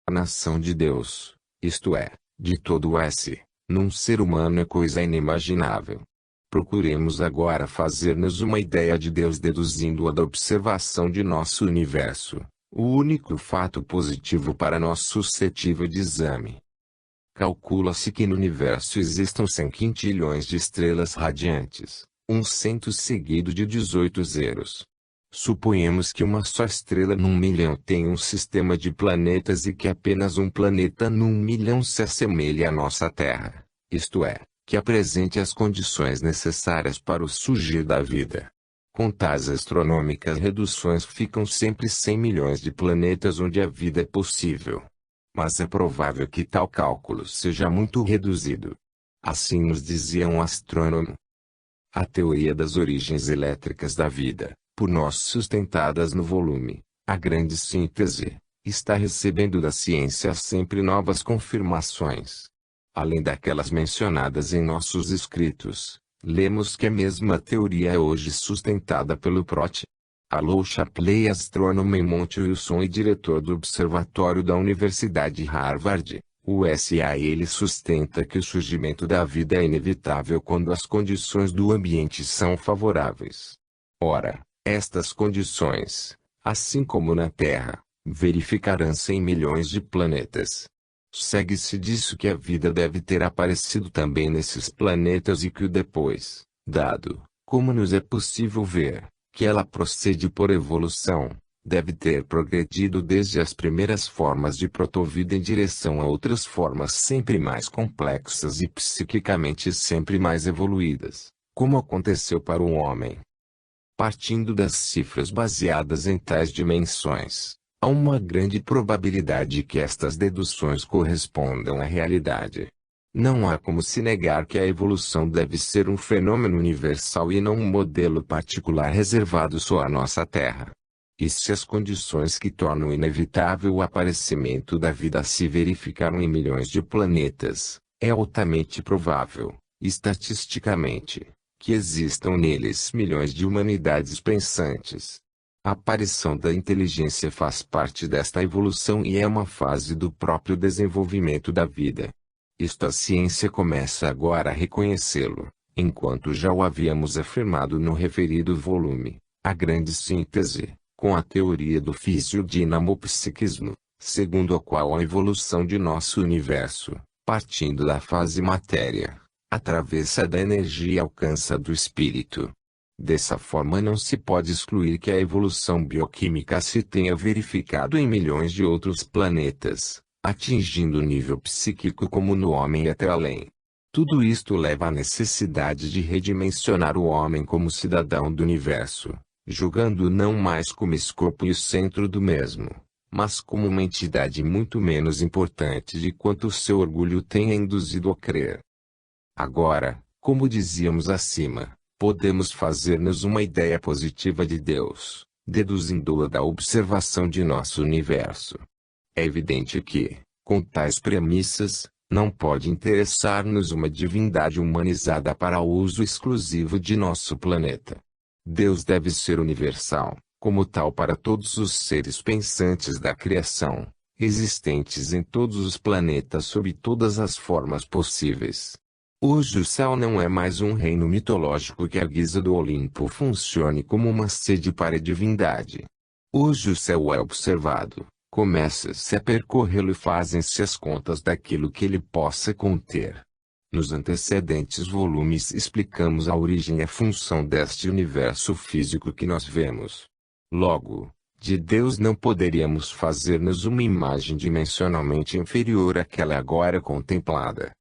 A nação de Deus, isto é, de todo o S, num ser humano é coisa inimaginável. Procuremos agora fazer-nos uma ideia de Deus deduzindo-a da observação de nosso universo, o único fato positivo para nós suscetível de exame. Calcula-se que no universo existam 100 quintilhões de estrelas radiantes, um cento seguido de 18 zeros. Suponhamos que uma só estrela num milhão tem um sistema de planetas e que apenas um planeta num milhão se assemelhe à nossa Terra, isto é, que apresente as condições necessárias para o surgir da vida. Com tais astronômicas reduções ficam sempre 100 milhões de planetas onde a vida é possível. Mas é provável que tal cálculo seja muito reduzido. Assim nos dizia um astrônomo. A teoria das origens elétricas da vida, por nós sustentadas no volume, A Grande Síntese, está recebendo da ciência sempre novas confirmações. Além daquelas mencionadas em nossos escritos, lemos que a mesma teoria é hoje sustentada pelo Prof. Alou Shapley, astrônomo em Monte Wilson e diretor do Observatório da Universidade Harvard, USA. Ele sustenta que o surgimento da vida é inevitável quando as condições do ambiente são favoráveis. Ora, estas condições, assim como na Terra, verificarão-se em milhões de planetas. Segue-se disso que a vida deve ter aparecido também nesses planetas e que o depois, dado, como nos é possível ver, que ela procede por evolução, deve ter progredido desde as primeiras formas de protovida em direção a outras formas sempre mais complexas e psiquicamente sempre mais evoluídas, como aconteceu para o homem. Partindo das cifras baseadas em tais dimensões, há uma grande probabilidade que estas deduções correspondam à realidade. Não há como se negar que a evolução deve ser um fenômeno universal e não um modelo particular reservado só à nossa Terra. E se as condições que tornam inevitável o aparecimento da vida se verificaram em milhões de planetas, é altamente provável, estatisticamente, que existam neles milhões de humanidades pensantes. A aparição da inteligência faz parte desta evolução e é uma fase do próprio desenvolvimento da vida. Isto a ciência começa agora a reconhecê-lo, enquanto já o havíamos afirmado no referido volume, A Grande Síntese, com a teoria do fisiodinamopsiquismo, segundo a qual a evolução de nosso universo, partindo da fase matéria, atravessa da energia e alcança do espírito. Dessa forma não se pode excluir que a evolução bioquímica se tenha verificado em milhões de outros planetas, atingindo o nível psíquico como no homem e até além. Tudo isto leva à necessidade de redimensionar o homem como cidadão do universo, julgando-o não mais como escopo e o centro do mesmo, mas como uma entidade muito menos importante de quanto o seu orgulho tenha induzido a crer. Agora, como dizíamos acima, podemos fazer-nos uma ideia positiva de Deus, deduzindo-a da observação de nosso universo. É evidente que, com tais premissas, não pode interessar-nos uma divindade humanizada para uso exclusivo de nosso planeta. Deus deve ser universal, como tal para todos os seres pensantes da criação, existentes em todos os planetas sob todas as formas possíveis. Hoje o céu não é mais um reino mitológico que à guisa do Olimpo funcione como uma sede para a divindade. Hoje o céu é observado, começa-se a percorrê-lo e fazem-se as contas daquilo que ele possa conter. Nos antecedentes volumes explicamos a origem e a função deste universo físico que nós vemos. Logo, de Deus não poderíamos fazer-nos uma imagem dimensionalmente inferior àquela agora contemplada.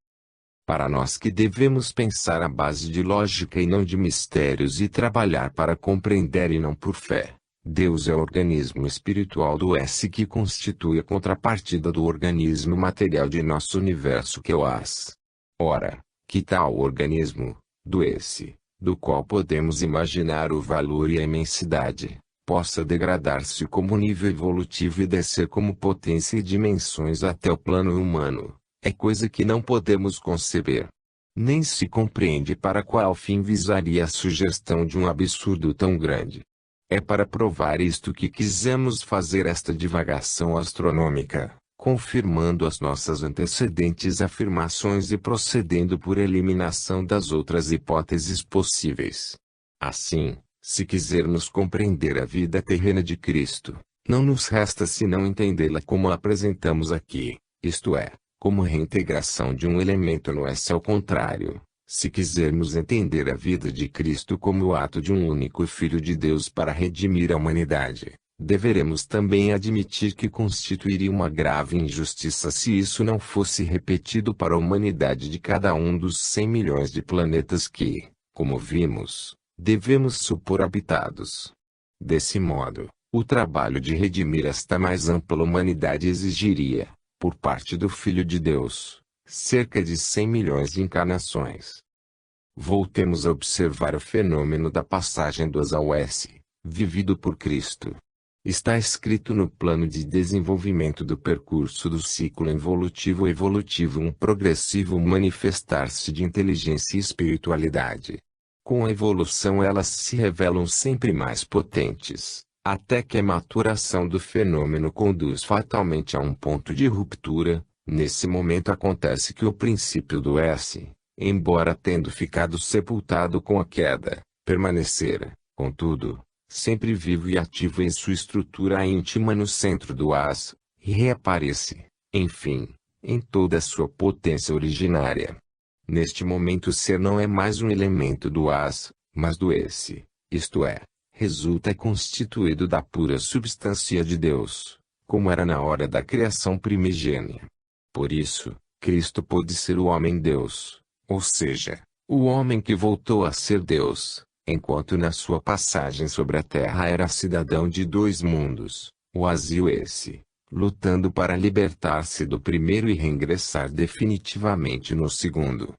Para nós que devemos pensar à base de lógica e não de mistérios e trabalhar para compreender e não por fé, Deus é o organismo espiritual do S que constitui a contrapartida do organismo material de nosso universo que é o As. Ora, que tal organismo, do S, do qual podemos imaginar o valor e a imensidade, possa degradar-se como nível evolutivo e descer como potência e dimensões até o plano humano, é coisa que não podemos conceber. Nem se compreende para qual fim visaria a sugestão de um absurdo tão grande. É para provar isto que quisemos fazer esta divagação astronômica, confirmando as nossas antecedentes afirmações e procedendo por eliminação das outras hipóteses possíveis. Assim, se quisermos compreender a vida terrena de Cristo, não nos resta senão entendê-la como a apresentamos aqui, isto é, como reintegração de um elemento no esse ao contrário. Se quisermos entender a vida de Cristo como o ato de um único Filho de Deus para redimir a humanidade, deveremos também admitir que constituiria uma grave injustiça se isso não fosse repetido para a humanidade de cada um dos 100 milhões de planetas que, como vimos, devemos supor habitados. Desse modo, o trabalho de redimir esta mais ampla humanidade exigiria, por parte do Filho de Deus, cerca de 100 milhões de encarnações. Voltemos a observar o fenômeno da passagem do A ao S, vivido por Cristo. Está escrito no plano de desenvolvimento do percurso do ciclo evolutivo um progressivo manifestar-se de inteligência e espiritualidade. Com a evolução elas se revelam sempre mais potentes, até que a maturação do fenômeno conduz fatalmente a um ponto de ruptura. Nesse momento acontece que o princípio do S, embora tendo ficado sepultado com a queda, permanecera, contudo, sempre vivo e ativo em sua estrutura íntima no centro do AS, e reaparece, enfim, em toda a sua potência originária. Neste momento o ser não é mais um elemento do AS, mas do esse, isto é, resulta constituído da pura substância de Deus, como era na hora da criação primigênia. Por isso, Cristo pôde ser o homem-Deus, ou seja, o homem que voltou a ser Deus, enquanto na sua passagem sobre a terra era cidadão de dois mundos, o AS e o esse, lutando para libertar-se do primeiro e reingressar definitivamente no segundo.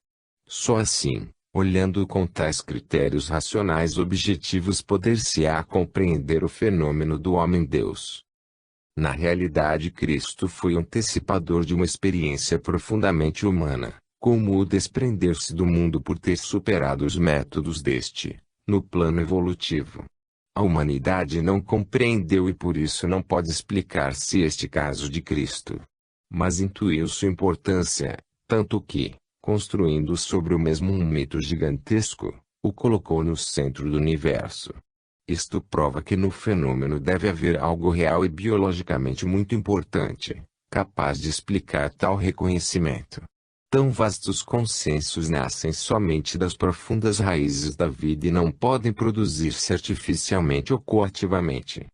Só assim, olhando com tais critérios racionais objetivos poder-se-á compreender o fenômeno do homem-Deus. Na realidade Cristo foi antecipador de uma experiência profundamente humana, como o desprender-se do mundo por ter superado os métodos deste, no plano evolutivo. A humanidade não compreendeu e por isso não pode explicar-se este caso de Cristo. Mas intuiu sua importância, tanto que, construindo sobre o mesmo um mito gigantesco, o colocou no centro do universo. Isto prova que no fenômeno deve haver algo real e biologicamente muito importante, capaz de explicar tal reconhecimento. Tão vastos consensos nascem somente das profundas raízes da vida e não podem produzir-se artificialmente ou coativamente.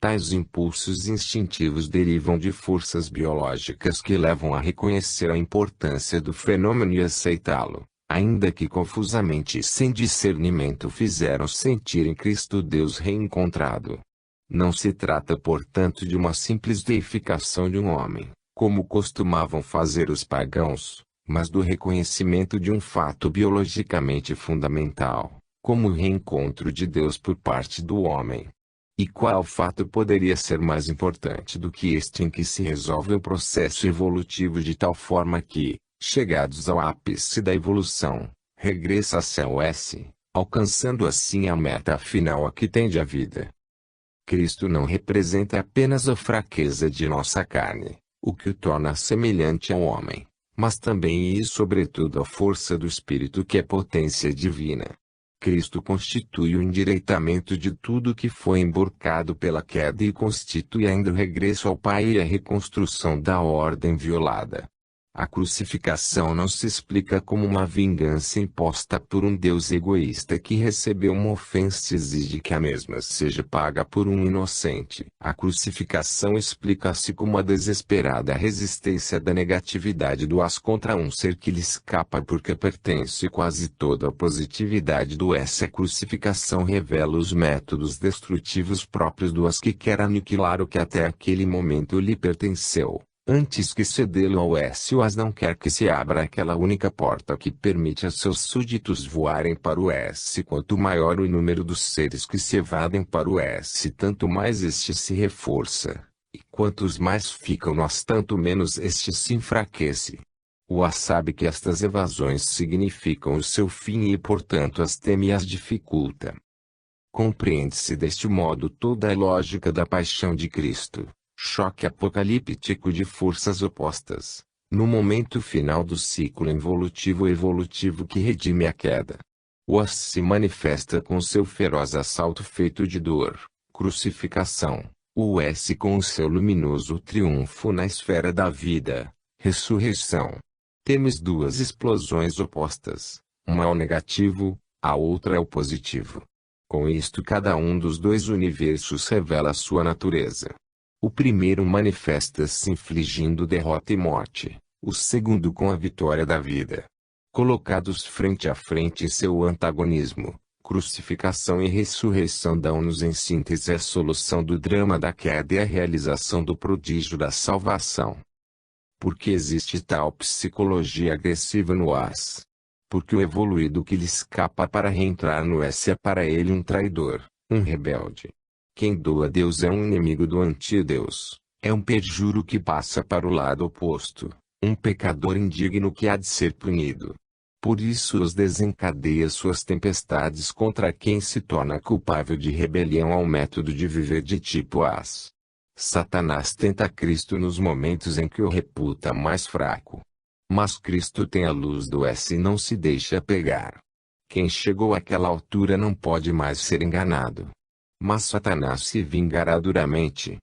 Tais impulsos instintivos derivam de forças biológicas que levam a reconhecer a importância do fenômeno e aceitá-lo, ainda que confusamente e sem discernimento fizeram sentir em Cristo Deus reencontrado. Não se trata portanto de uma simples deificação de um homem, como costumavam fazer os pagãos, mas do reconhecimento de um fato biologicamente fundamental, como o reencontro de Deus por parte do homem. E qual fato poderia ser mais importante do que este em que se resolve o processo evolutivo de tal forma que, chegados ao ápice da evolução, regressa-se ao S, alcançando assim a meta final a que tende a vida. Cristo não representa apenas a fraqueza de nossa carne, o que o torna semelhante ao homem, mas também e sobretudo a força do Espírito que é potência divina. Cristo constitui o endireitamento de tudo que foi emborcado pela queda e constitui ainda o regresso ao Pai e a reconstrução da ordem violada. A crucificação não se explica como uma vingança imposta por um Deus egoísta que recebeu uma ofensa e exige que a mesma seja paga por um inocente. A crucificação explica-se como a desesperada resistência da negatividade do AS contra um ser que lhe escapa porque pertence quase toda a positividade do S. A crucificação revela os métodos destrutivos próprios do AS que quer aniquilar o que até aquele momento lhe pertenceu. Antes que cedê-lo ao S, o AS não quer que se abra aquela única porta que permite a seus súditos voarem para o S. Quanto maior o número dos seres que se evadem para o S, tanto mais este se reforça. E quantos mais ficam no AS, tanto menos este se enfraquece. O AS sabe que estas evasões significam o seu fim e portanto as teme e as dificulta. Compreende-se deste modo toda a lógica da paixão de Cristo. choque apocalíptico de forças opostas, no momento final do ciclo involutivo-evolutivo que redime a queda. O As se manifesta com seu feroz assalto feito de dor, crucificação, o S com o seu luminoso triunfo na esfera da vida, ressurreição. Temos duas explosões opostas, uma é o negativo, a outra é o positivo. Com isto cada um dos dois universos revela sua natureza. O primeiro manifesta-se infligindo derrota e morte, o segundo com a vitória da vida. Colocados frente a frente em seu antagonismo, crucificação e ressurreição dão-nos em síntese a solução do drama da queda e a realização do prodígio da salvação. Por que existe tal psicologia agressiva no As? Porque o evoluído que lhe escapa para reentrar no S é para ele um traidor, um rebelde. Quem doa a Deus é um inimigo do antideus, é um perjuro que passa para o lado oposto, um pecador indigno que há de ser punido. Por isso os desencadeia suas tempestades contra quem se torna culpável de rebelião ao método de viver de tipo As. Satanás tenta Cristo nos momentos em que o reputa mais fraco. Mas Cristo tem a luz do S e não se deixa pegar. Quem chegou àquela altura não pode mais ser enganado. Mas Satanás se vingará duramente.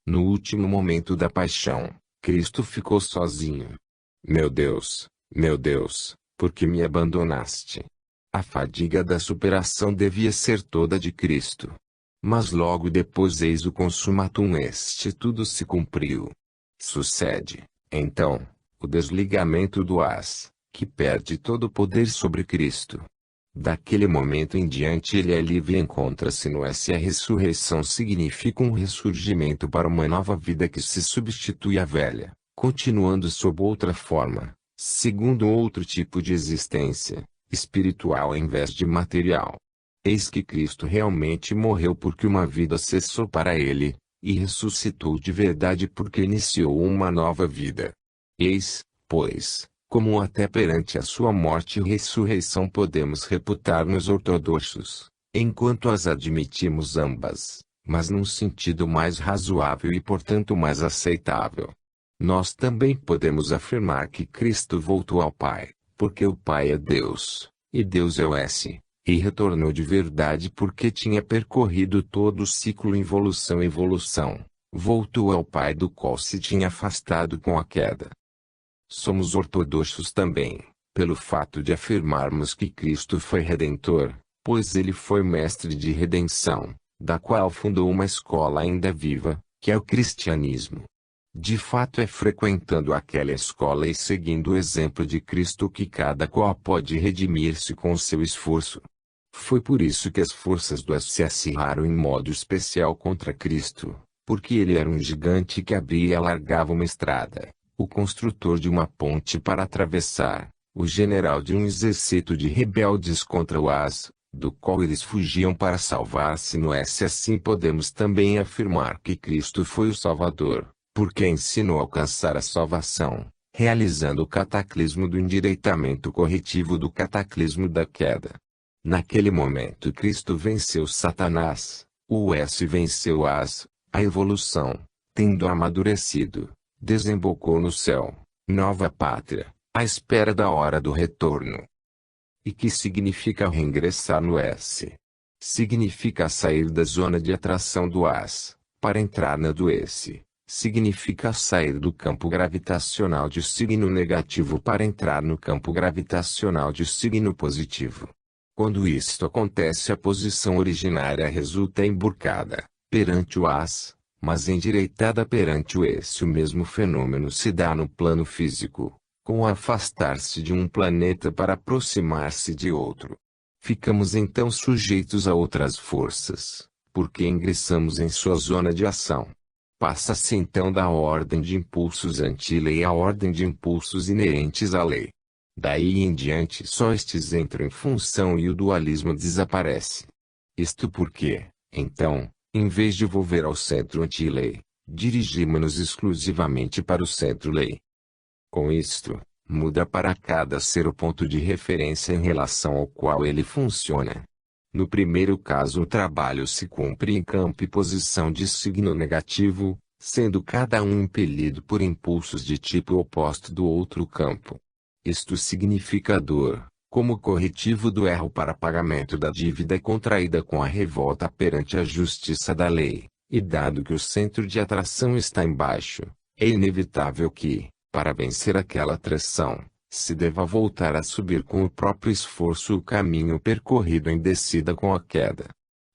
No último momento da paixão, Cristo ficou sozinho. Meu Deus, por que me abandonaste? A fadiga da superação devia ser toda de Cristo. Mas logo depois eis o consumatum est, tudo se cumpriu. Sucede, então, o desligamento do As, que perde todo o poder sobre Cristo. Daquele momento em diante ele é livre e encontra-se no S. A ressurreição significa um ressurgimento para uma nova vida que se substitui à velha, continuando sob outra forma, segundo outro tipo de existência, espiritual em vez de material. Eis que Cristo realmente morreu porque uma vida cessou para ele, e ressuscitou de verdade porque iniciou uma nova vida. Eis, pois, como até perante a sua morte e ressurreição podemos reputar-nos ortodoxos, enquanto as admitimos ambas, mas num sentido mais razoável e portanto mais aceitável. Nós também podemos afirmar que Cristo voltou ao Pai, porque o Pai é Deus, e Deus é o S. E retornou de verdade porque tinha percorrido todo o ciclo involução-evolução, voltou ao Pai do qual se tinha afastado com a queda. Somos ortodoxos também, pelo fato de afirmarmos que Cristo foi Redentor, pois ele foi mestre de redenção, da qual fundou uma escola ainda viva, que é o cristianismo. De fato é frequentando aquela escola e seguindo o exemplo de Cristo que cada qual pode redimir-se com o seu esforço. Foi por isso que as forças do S se acirraram em modo especial contra Cristo, porque ele era um gigante que abria e alargava uma estrada, o construtor de uma ponte para atravessar, o general de um exército de rebeldes contra o As, do qual eles fugiam para salvar-se no S. Assim podemos também afirmar que Cristo foi o Salvador, porque ensinou a alcançar a salvação, realizando o cataclismo do endireitamento corretivo do cataclismo da queda. Naquele momento Cristo venceu Satanás, o S venceu As, a evolução, tendo amadurecido, desembocou no céu, nova pátria, à espera da hora do retorno. E que significa reingressar no S? Significa sair da zona de atração do As, para entrar na do S. Significa sair do campo gravitacional de signo negativo para entrar no campo gravitacional de signo positivo. Quando isto acontece a posição originária resulta emburcada, perante o As, mas endireitada perante o S. O mesmo fenômeno se dá no plano físico, com o afastar-se de um planeta para aproximar-se de outro. Ficamos então sujeitos a outras forças, porque ingressamos em sua zona de ação. Passa-se então da ordem de impulsos anti-lei à ordem de impulsos inerentes à lei. Daí em diante só estes entram em função e o dualismo desaparece. Isto porque, então, em vez de volver ao centro anti-lei, dirigimos-nos exclusivamente para o centro-lei. Com isto, muda para cada ser o ponto de referência em relação ao qual ele funciona. No primeiro caso o trabalho se cumpre em campo e posição de signo negativo, sendo cada um impelido por impulsos de tipo oposto do outro campo. Isto significa a dor, como corretivo do erro para pagamento da dívida contraída com a revolta perante a justiça da lei, e dado que o centro de atração está embaixo, é inevitável que, para vencer aquela atração, se deva voltar a subir com o próprio esforço o caminho percorrido em descida com a queda.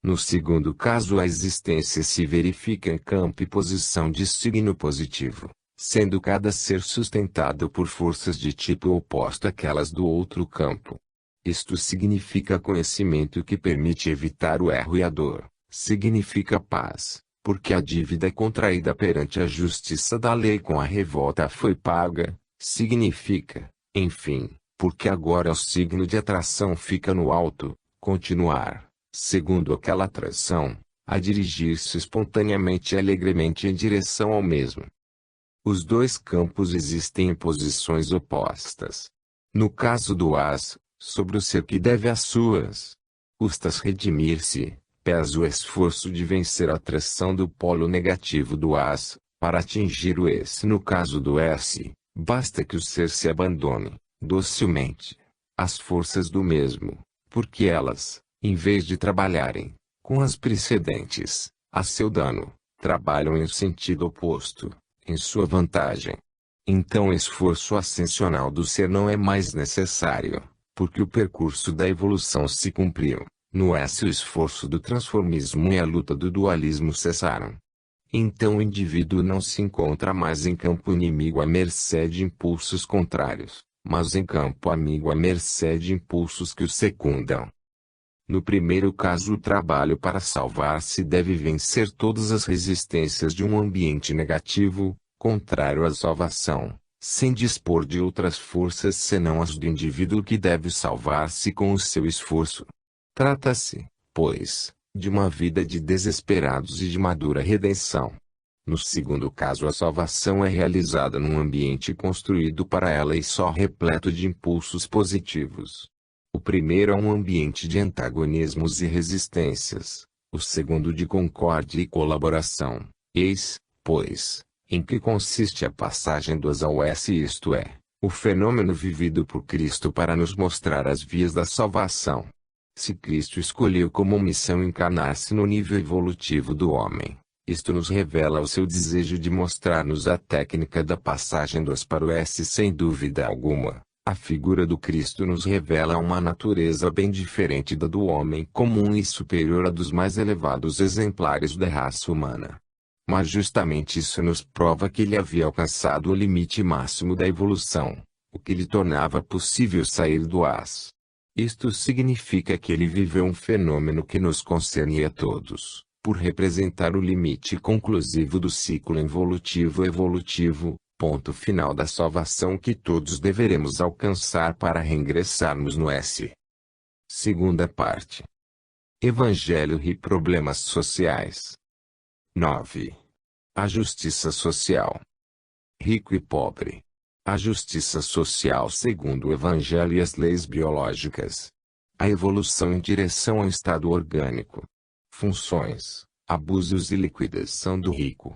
No segundo caso, a existência se verifica em campo e posição de signo positivo, sendo cada ser sustentado por forças de tipo oposto àquelas do outro campo. Isto significa conhecimento que permite evitar o erro e a dor, significa paz, porque a dívida contraída perante a justiça da lei com a revolta foi paga, significa, enfim, porque agora o signo de atração fica no alto, continuar, segundo aquela atração, a dirigir-se espontaneamente e alegremente em direção ao mesmo. Os dois campos existem em posições opostas. No caso do as, sobre o ser que deve às suas custas redimir-se, pesa o esforço de vencer a atração do polo negativo do as, para atingir o esse. No caso do S, basta que o ser se abandone, docilmente, às forças do mesmo, porque elas, em vez de trabalharem, com as precedentes, a seu dano, trabalham em sentido oposto, em sua vantagem. Então o esforço ascensional do ser não é mais necessário, porque o percurso da evolução se cumpriu. No S o esforço do transformismo e a luta do dualismo cessaram. Então o indivíduo não se encontra mais em campo inimigo à mercê de impulsos contrários, mas em campo amigo à mercê de impulsos que o secundam. No primeiro caso, o trabalho para salvar-se deve vencer todas as resistências de um ambiente negativo, contrário à salvação, sem dispor de outras forças senão as do indivíduo que deve salvar-se com o seu esforço. Trata-se, pois, de uma vida de desesperados e de madura redenção. No segundo caso, a salvação é realizada num ambiente construído para ela e só repleto de impulsos positivos. O primeiro é um ambiente de antagonismos e resistências, o segundo de concórdia e colaboração. Eis, pois, em que consiste a passagem do as ao S, isto é, o fenômeno vivido por Cristo para nos mostrar as vias da salvação. Se Cristo escolheu como missão encarnar-se no nível evolutivo do homem, isto nos revela o seu desejo de mostrar-nos a técnica da passagem do as para o S sem dúvida alguma. A figura do Cristo nos revela uma natureza bem diferente da do homem comum e superior à dos mais elevados exemplares da raça humana. Mas justamente isso nos prova que ele havia alcançado o limite máximo da evolução, o que lhe tornava possível sair do as. Isto significa que ele viveu um fenômeno que nos concerne a todos, por representar o limite conclusivo do ciclo evolutivo, ponto final da salvação que todos deveremos alcançar para reingressarmos no S. Segunda parte. Evangelho e problemas sociais. 9. A justiça social. Rico e pobre. A justiça social segundo o Evangelho e as leis biológicas. A evolução em direção ao estado orgânico. Funções, abusos e liquidação do rico.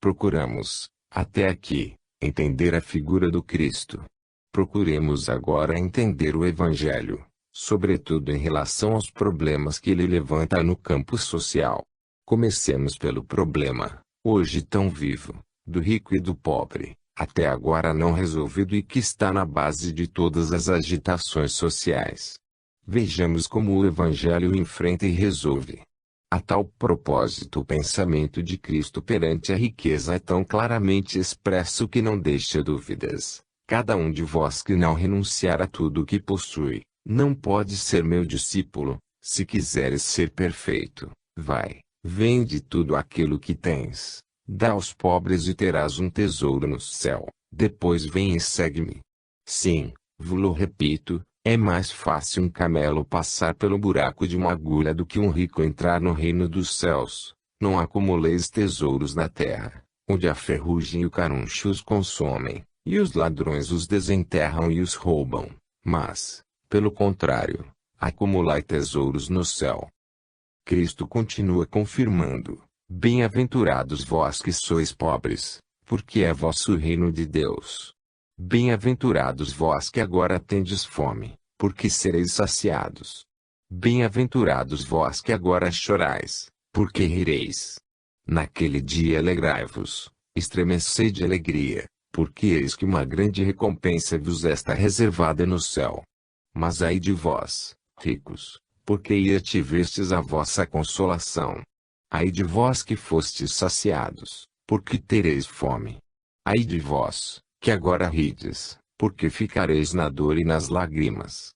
Procuramos, até aqui, entender a figura do Cristo. Procuremos agora entender o Evangelho, sobretudo em relação aos problemas que ele levanta no campo social. Comecemos pelo problema, hoje tão vivo, do rico e do pobre, até agora não resolvido e que está na base de todas as agitações sociais. Vejamos como o Evangelho o enfrenta e resolve. A tal propósito, o pensamento de Cristo perante a riqueza é tão claramente expresso que não deixa dúvidas. Cada um de vós que não renunciar a tudo o que possui, não pode ser meu discípulo. Se quiseres ser perfeito, vai, vende tudo aquilo que tens, dá aos pobres e terás um tesouro no céu. Depois vem e segue-me. Sim, vos-lo repito, é mais fácil um camelo passar pelo buraco de uma agulha do que um rico entrar no reino dos céus. Não acumuleis tesouros na terra, onde a ferrugem e o caruncho os consomem, e os ladrões os desenterram e os roubam. Mas, pelo contrário, acumulai tesouros no céu. Cristo continua confirmando, Bem-aventurados vós que sois pobres, porque é vosso reino de Deus. Bem-aventurados vós que agora tendes fome, porque sereis saciados. Bem-aventurados vós que agora chorais, porque rireis. Naquele dia alegrai-vos, estremecei de alegria, porque eis que uma grande recompensa vos está reservada no céu. Mas ai de vós, ricos, porque ia tivestes a vossa consolação. Ai de vós que fostes saciados, porque tereis fome. Ai de vós, que agora rides, porque ficareis na dor e nas lágrimas.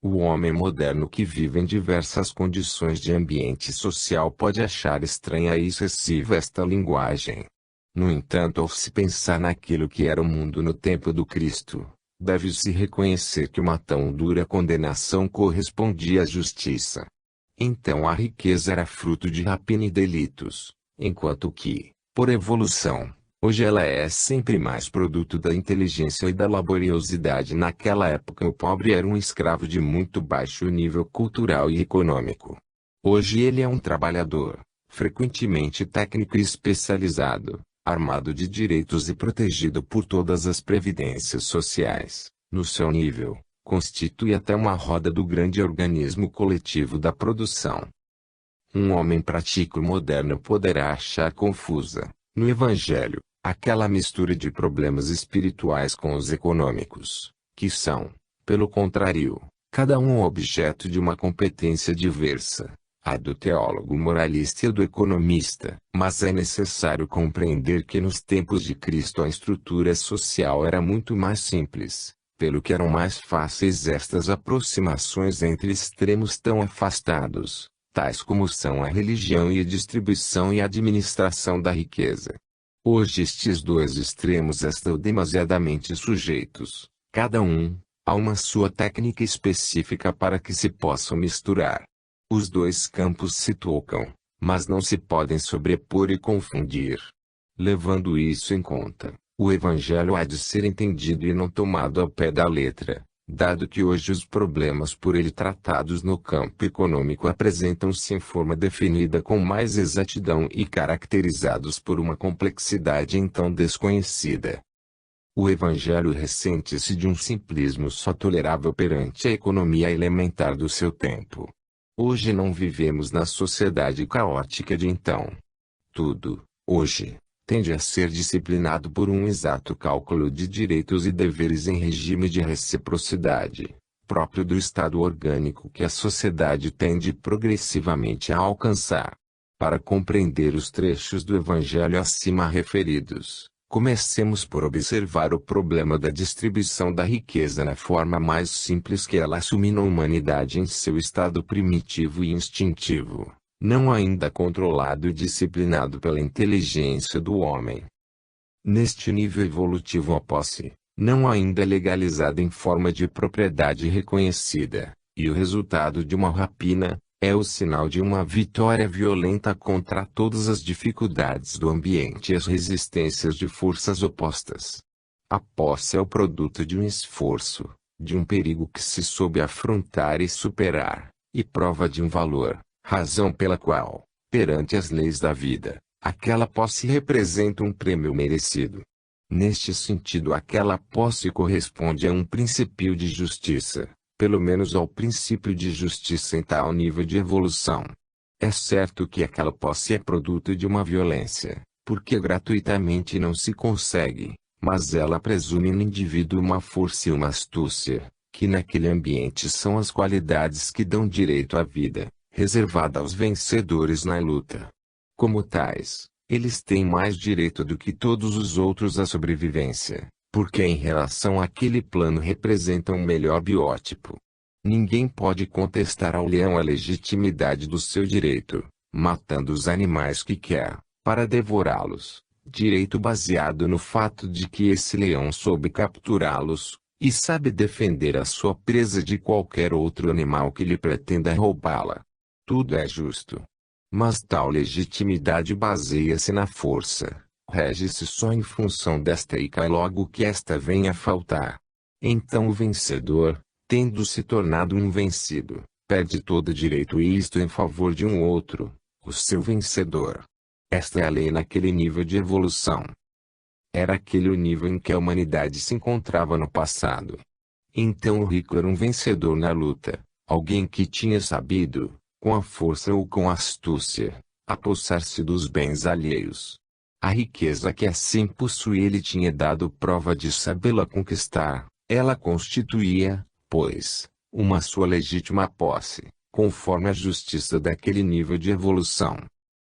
O homem moderno que vive em diversas condições de ambiente social pode achar estranha e excessiva esta linguagem. No entanto, ao se pensar naquilo que era o mundo no tempo do Cristo, deve-se reconhecer que uma tão dura condenação correspondia à justiça. Então a riqueza era fruto de rapina e delitos, enquanto que, por evolução, hoje ela é sempre mais produto da inteligência e da laboriosidade. Naquela época o pobre era um escravo de muito baixo nível cultural e econômico. Hoje ele é um trabalhador, frequentemente técnico e especializado, armado de direitos e protegido por todas as previdências sociais, no seu nível. Constitui até uma roda do grande organismo coletivo da produção. Um homem prático moderno poderá achar confusa, no Evangelho, aquela mistura de problemas espirituais com os econômicos, que são, pelo contrário, cada um objeto de uma competência diversa, a do teólogo moralista e a do economista. Mas é necessário compreender que nos tempos de Cristo a estrutura social era muito mais simples, pelo que eram mais fáceis estas aproximações entre extremos tão afastados, tais como são a religião e a distribuição e administração da riqueza. Hoje estes dois extremos estão demasiadamente sujeitos, cada um, a uma sua técnica específica para que se possam misturar. Os dois campos se tocam, mas não se podem sobrepor e confundir. Levando isso em conta, o Evangelho há de ser entendido e não tomado ao pé da letra, dado que hoje os problemas por ele tratados no campo econômico apresentam-se em forma definida com mais exatidão e caracterizados por uma complexidade então desconhecida. O Evangelho ressente-se de um simplismo só tolerável perante a economia elementar do seu tempo. Hoje não vivemos na sociedade caótica de então. Tudo, hoje, tende a ser disciplinado por um exato cálculo de direitos e deveres em regime de reciprocidade, próprio do estado orgânico que a sociedade tende progressivamente a alcançar. Para compreender os trechos do Evangelho acima referidos, comecemos por observar o problema da distribuição da riqueza na forma mais simples que ela assume na humanidade em seu estado primitivo e instintivo, não ainda controlado e disciplinado pela inteligência do homem. Neste nível evolutivo a posse, não ainda legalizada em forma de propriedade reconhecida, e o resultado de uma rapina, é o sinal de uma vitória violenta contra todas as dificuldades do ambiente e as resistências de forças opostas. A posse é o produto de um esforço, de um perigo que se soube afrontar e superar, e prova de um valor, razão pela qual, perante as leis da vida, aquela posse representa um prêmio merecido. Neste sentido, aquela posse corresponde a um princípio de justiça, pelo menos ao princípio de justiça em tal nível de evolução. É certo que aquela posse é produto de uma violência, porque gratuitamente não se consegue, mas ela presume no indivíduo uma força e uma astúcia, que naquele ambiente são as qualidades que dão direito à vida, reservada aos vencedores na luta. Como tais, eles têm mais direito do que todos os outros à sobrevivência, porque em relação àquele plano representam um melhor biótipo. Ninguém pode contestar ao leão a legitimidade do seu direito, matando os animais que quer, para devorá-los, direito baseado no fato de que esse leão soube capturá-los, e sabe defender a sua presa de qualquer outro animal que lhe pretenda roubá-la. Tudo é justo. Mas tal legitimidade baseia-se na força, rege-se só em função desta e cai logo que esta venha a faltar. Então o vencedor, tendo se tornado um vencido, perde todo direito e isto em favor de um outro, o seu vencedor. Esta é a lei naquele nível de evolução. Era aquele o nível em que a humanidade se encontrava no passado. Então o rico era um vencedor na luta, alguém que tinha sabido, com a força ou com a astúcia, apossar-se dos bens alheios. A riqueza que assim possuía ele tinha dado prova de sabê-la conquistar, ela constituía, pois, uma sua legítima posse, conforme a justiça daquele nível de evolução.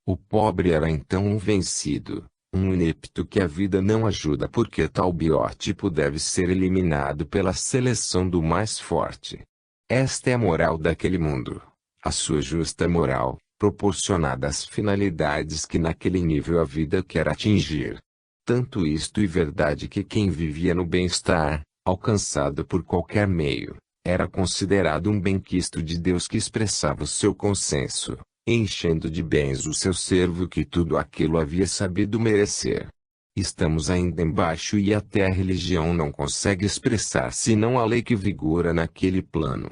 O pobre era então um vencido, um inepto que a vida não ajuda porque tal biótipo deve ser eliminado pela seleção do mais forte. Esta é a moral daquele mundo, a sua justa moral, proporcionada às finalidades que naquele nível a vida quer atingir. Tanto isto e verdade que quem vivia no bem-estar, alcançado por qualquer meio, era considerado um benquisto de Deus que expressava o seu consenso, enchendo de bens o seu servo que tudo aquilo havia sabido merecer. Estamos ainda embaixo e até a religião não consegue expressar senão a lei que vigora naquele plano.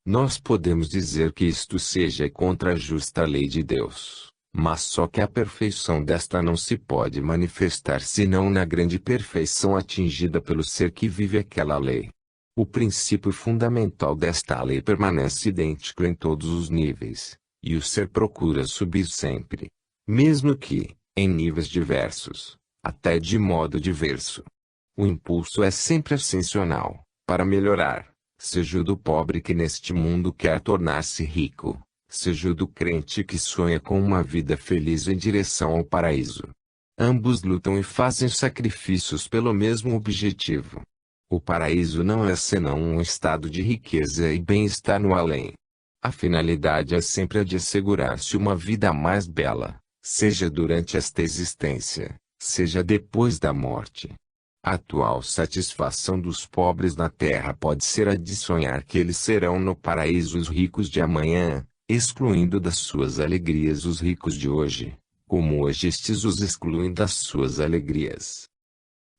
Nós podemos dizer que isto seja contra a justa lei de Deus, mas só que a perfeição desta não se pode manifestar senão na grande perfeição atingida pelo ser que vive aquela lei. O princípio fundamental desta lei permanece idêntico em todos os níveis, e o ser procura subir sempre, mesmo que, em níveis diversos, até de modo diverso. O impulso é sempre ascensional, para melhorar, seja o do pobre que neste mundo quer tornar-se rico, seja o do crente que sonha com uma vida feliz em direção ao paraíso. Ambos lutam e fazem sacrifícios pelo mesmo objetivo. O paraíso não é senão um estado de riqueza e bem-estar no além. A finalidade é sempre a de assegurar-se uma vida mais bela, seja durante esta existência, seja depois da morte. A atual satisfação dos pobres na terra pode ser a de sonhar que eles serão no paraíso os ricos de amanhã, excluindo das suas alegrias os ricos de hoje, como hoje estes os excluem das suas alegrias.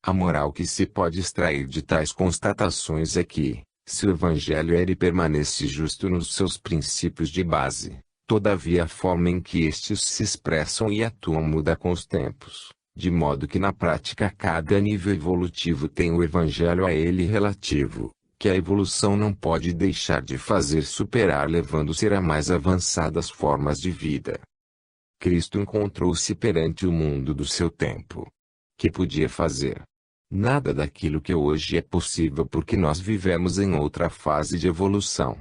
A moral que se pode extrair de tais constatações é que, se o Evangelho ele permanece justo nos seus princípios de base, todavia a forma em que estes se expressam e atuam muda com os tempos, de modo que na prática cada nível evolutivo tem o Evangelho a ele relativo, que a evolução não pode deixar de fazer superar levando-se a mais avançadas formas de vida. Cristo encontrou-se perante o mundo do seu tempo. Que podia fazer? Nada daquilo que hoje é possível porque nós vivemos em outra fase de evolução.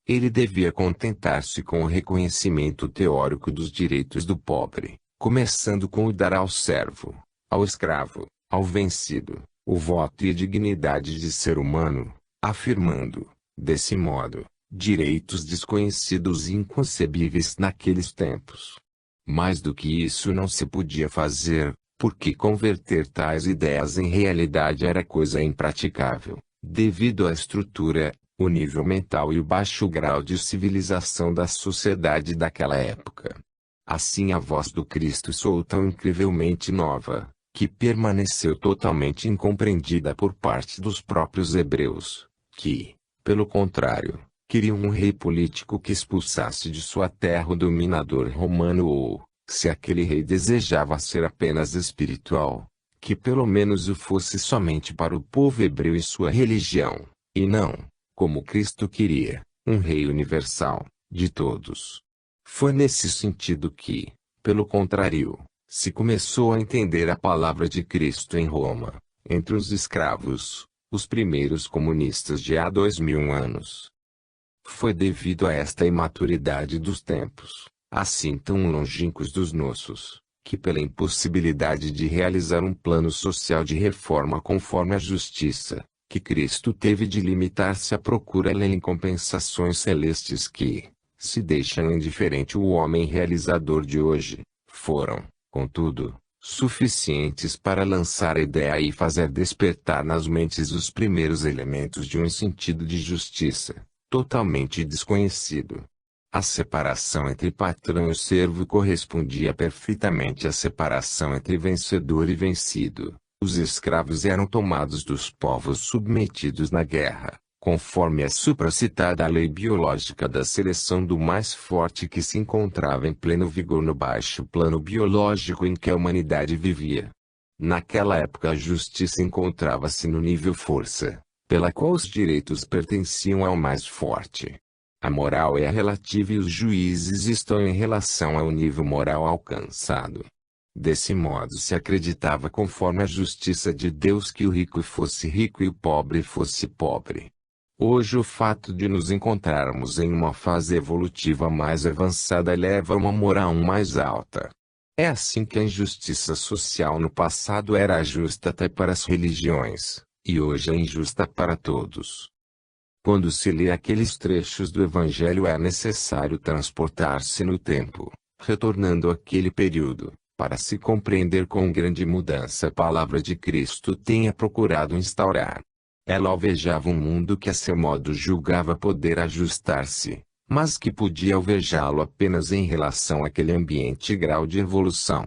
Ele devia contentar-se com o reconhecimento teórico dos direitos do pobre, começando com o dar ao servo, ao escravo, ao vencido, o voto e a dignidade de ser humano, afirmando, desse modo, direitos desconhecidos e inconcebíveis naqueles tempos. Mais do que isso não se podia fazer, porque converter tais ideias em realidade era coisa impraticável, devido à estrutura, o nível mental e o baixo grau de civilização da sociedade daquela época. Assim a voz do Cristo soou tão incrivelmente nova, que permaneceu totalmente incompreendida por parte dos próprios hebreus, que, pelo contrário, queriam um rei político que expulsasse de sua terra o dominador romano ou, se aquele rei desejava ser apenas espiritual, que pelo menos o fosse somente para o povo hebreu e sua religião, e não, como Cristo queria, um rei universal, de todos. Foi nesse sentido que, pelo contrário, se começou a entender a palavra de Cristo em Roma, entre os escravos, os primeiros comunistas de há 2000 anos. Foi devido a esta imaturidade dos tempos, assim tão longínquos dos nossos, que pela impossibilidade de realizar um plano social de reforma conforme a justiça, que Cristo teve de limitar-se à procura em compensações celestes que, se deixam indiferente o homem realizador de hoje, foram, contudo, suficientes para lançar a ideia e fazer despertar nas mentes os primeiros elementos de um sentido de justiça, totalmente desconhecido. A separação entre patrão e servo correspondia perfeitamente à separação entre vencedor e vencido. Os escravos eram tomados dos povos submetidos na guerra, conforme a supracitada lei biológica da seleção do mais forte que se encontrava em pleno vigor no baixo plano biológico em que a humanidade vivia. Naquela época a justiça encontrava-se no nível força, pela qual os direitos pertenciam ao mais forte. A moral é relativa e os juízes estão em relação ao nível moral alcançado. Desse modo se acreditava conforme a justiça de Deus que o rico fosse rico e o pobre fosse pobre. Hoje o fato de nos encontrarmos em uma fase evolutiva mais avançada eleva a uma moral mais alta. É assim que a injustiça social no passado era justa até para as religiões, e hoje é injusta para todos. Quando se lê aqueles trechos do Evangelho é necessário transportar-se no tempo, retornando àquele período, para se compreender quão grande mudança a palavra de Cristo tenha procurado instaurar. Ela alvejava um mundo que a seu modo julgava poder ajustar-se, mas que podia alvejá-lo apenas em relação àquele ambiente e grau de evolução.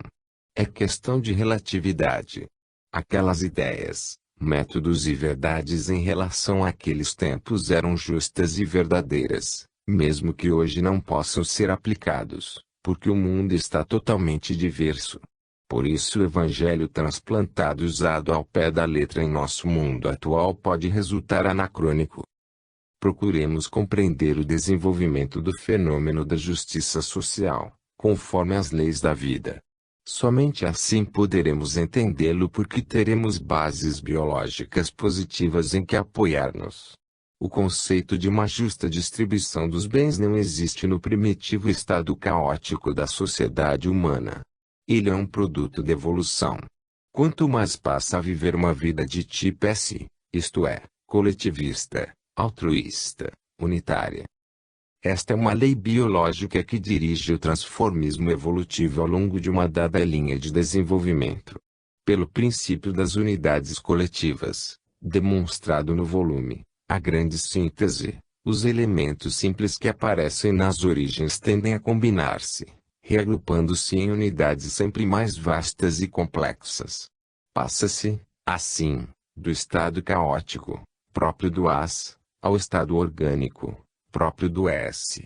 É questão de relatividade. Aquelas ideias, métodos e verdades em relação àqueles tempos eram justas e verdadeiras, mesmo que hoje não possam ser aplicados, porque o mundo está totalmente diverso. Por isso o evangelho transplantado e usado ao pé da letra em nosso mundo atual pode resultar anacrônico. Procuremos compreender o desenvolvimento do fenômeno da justiça social, conforme as leis da vida. Somente assim poderemos entendê-lo porque teremos bases biológicas positivas em que apoiar-nos. O conceito de uma justa distribuição dos bens não existe no primitivo estado caótico da sociedade humana. Ele é um produto da evolução. Quanto mais passa a viver uma vida de tipo S, isto é, coletivista, altruísta, unitária. Esta é uma lei biológica que dirige o transformismo evolutivo ao longo de uma dada linha de desenvolvimento. Pelo princípio das unidades coletivas, demonstrado no volume, a grande síntese, os elementos simples que aparecem nas origens tendem a combinar-se, reagrupando-se em unidades sempre mais vastas e complexas. Passa-se, assim, do estado caótico, próprio do AS, ao estado orgânico, próprio do S.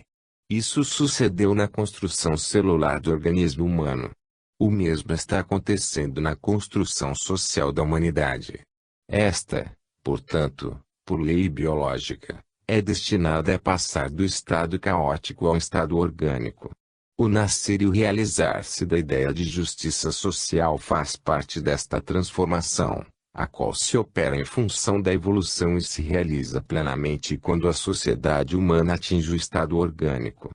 Isso sucedeu na construção celular do organismo humano. O mesmo está acontecendo na construção social da humanidade. Esta, portanto, por lei biológica, é destinada a passar do estado caótico ao estado orgânico. O nascer e o realizar-se da ideia de justiça social faz parte desta transformação, a qual se opera em função da evolução e se realiza plenamente quando a sociedade humana atinge o estado orgânico.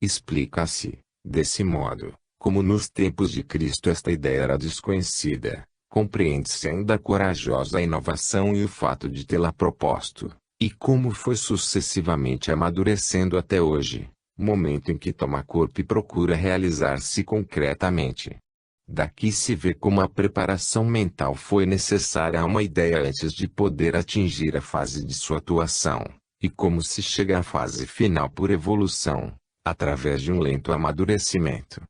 Explica-se, desse modo, como nos tempos de Cristo esta ideia era desconhecida, compreende-se ainda a corajosa inovação e o fato de tê-la proposto, e como foi sucessivamente amadurecendo até hoje, momento em que toma corpo e procura realizar-se concretamente. Daqui se vê como a preparação mental foi necessária a uma ideia antes de poder atingir a fase de sua atuação, e como se chega à fase final por evolução, através de um lento amadurecimento.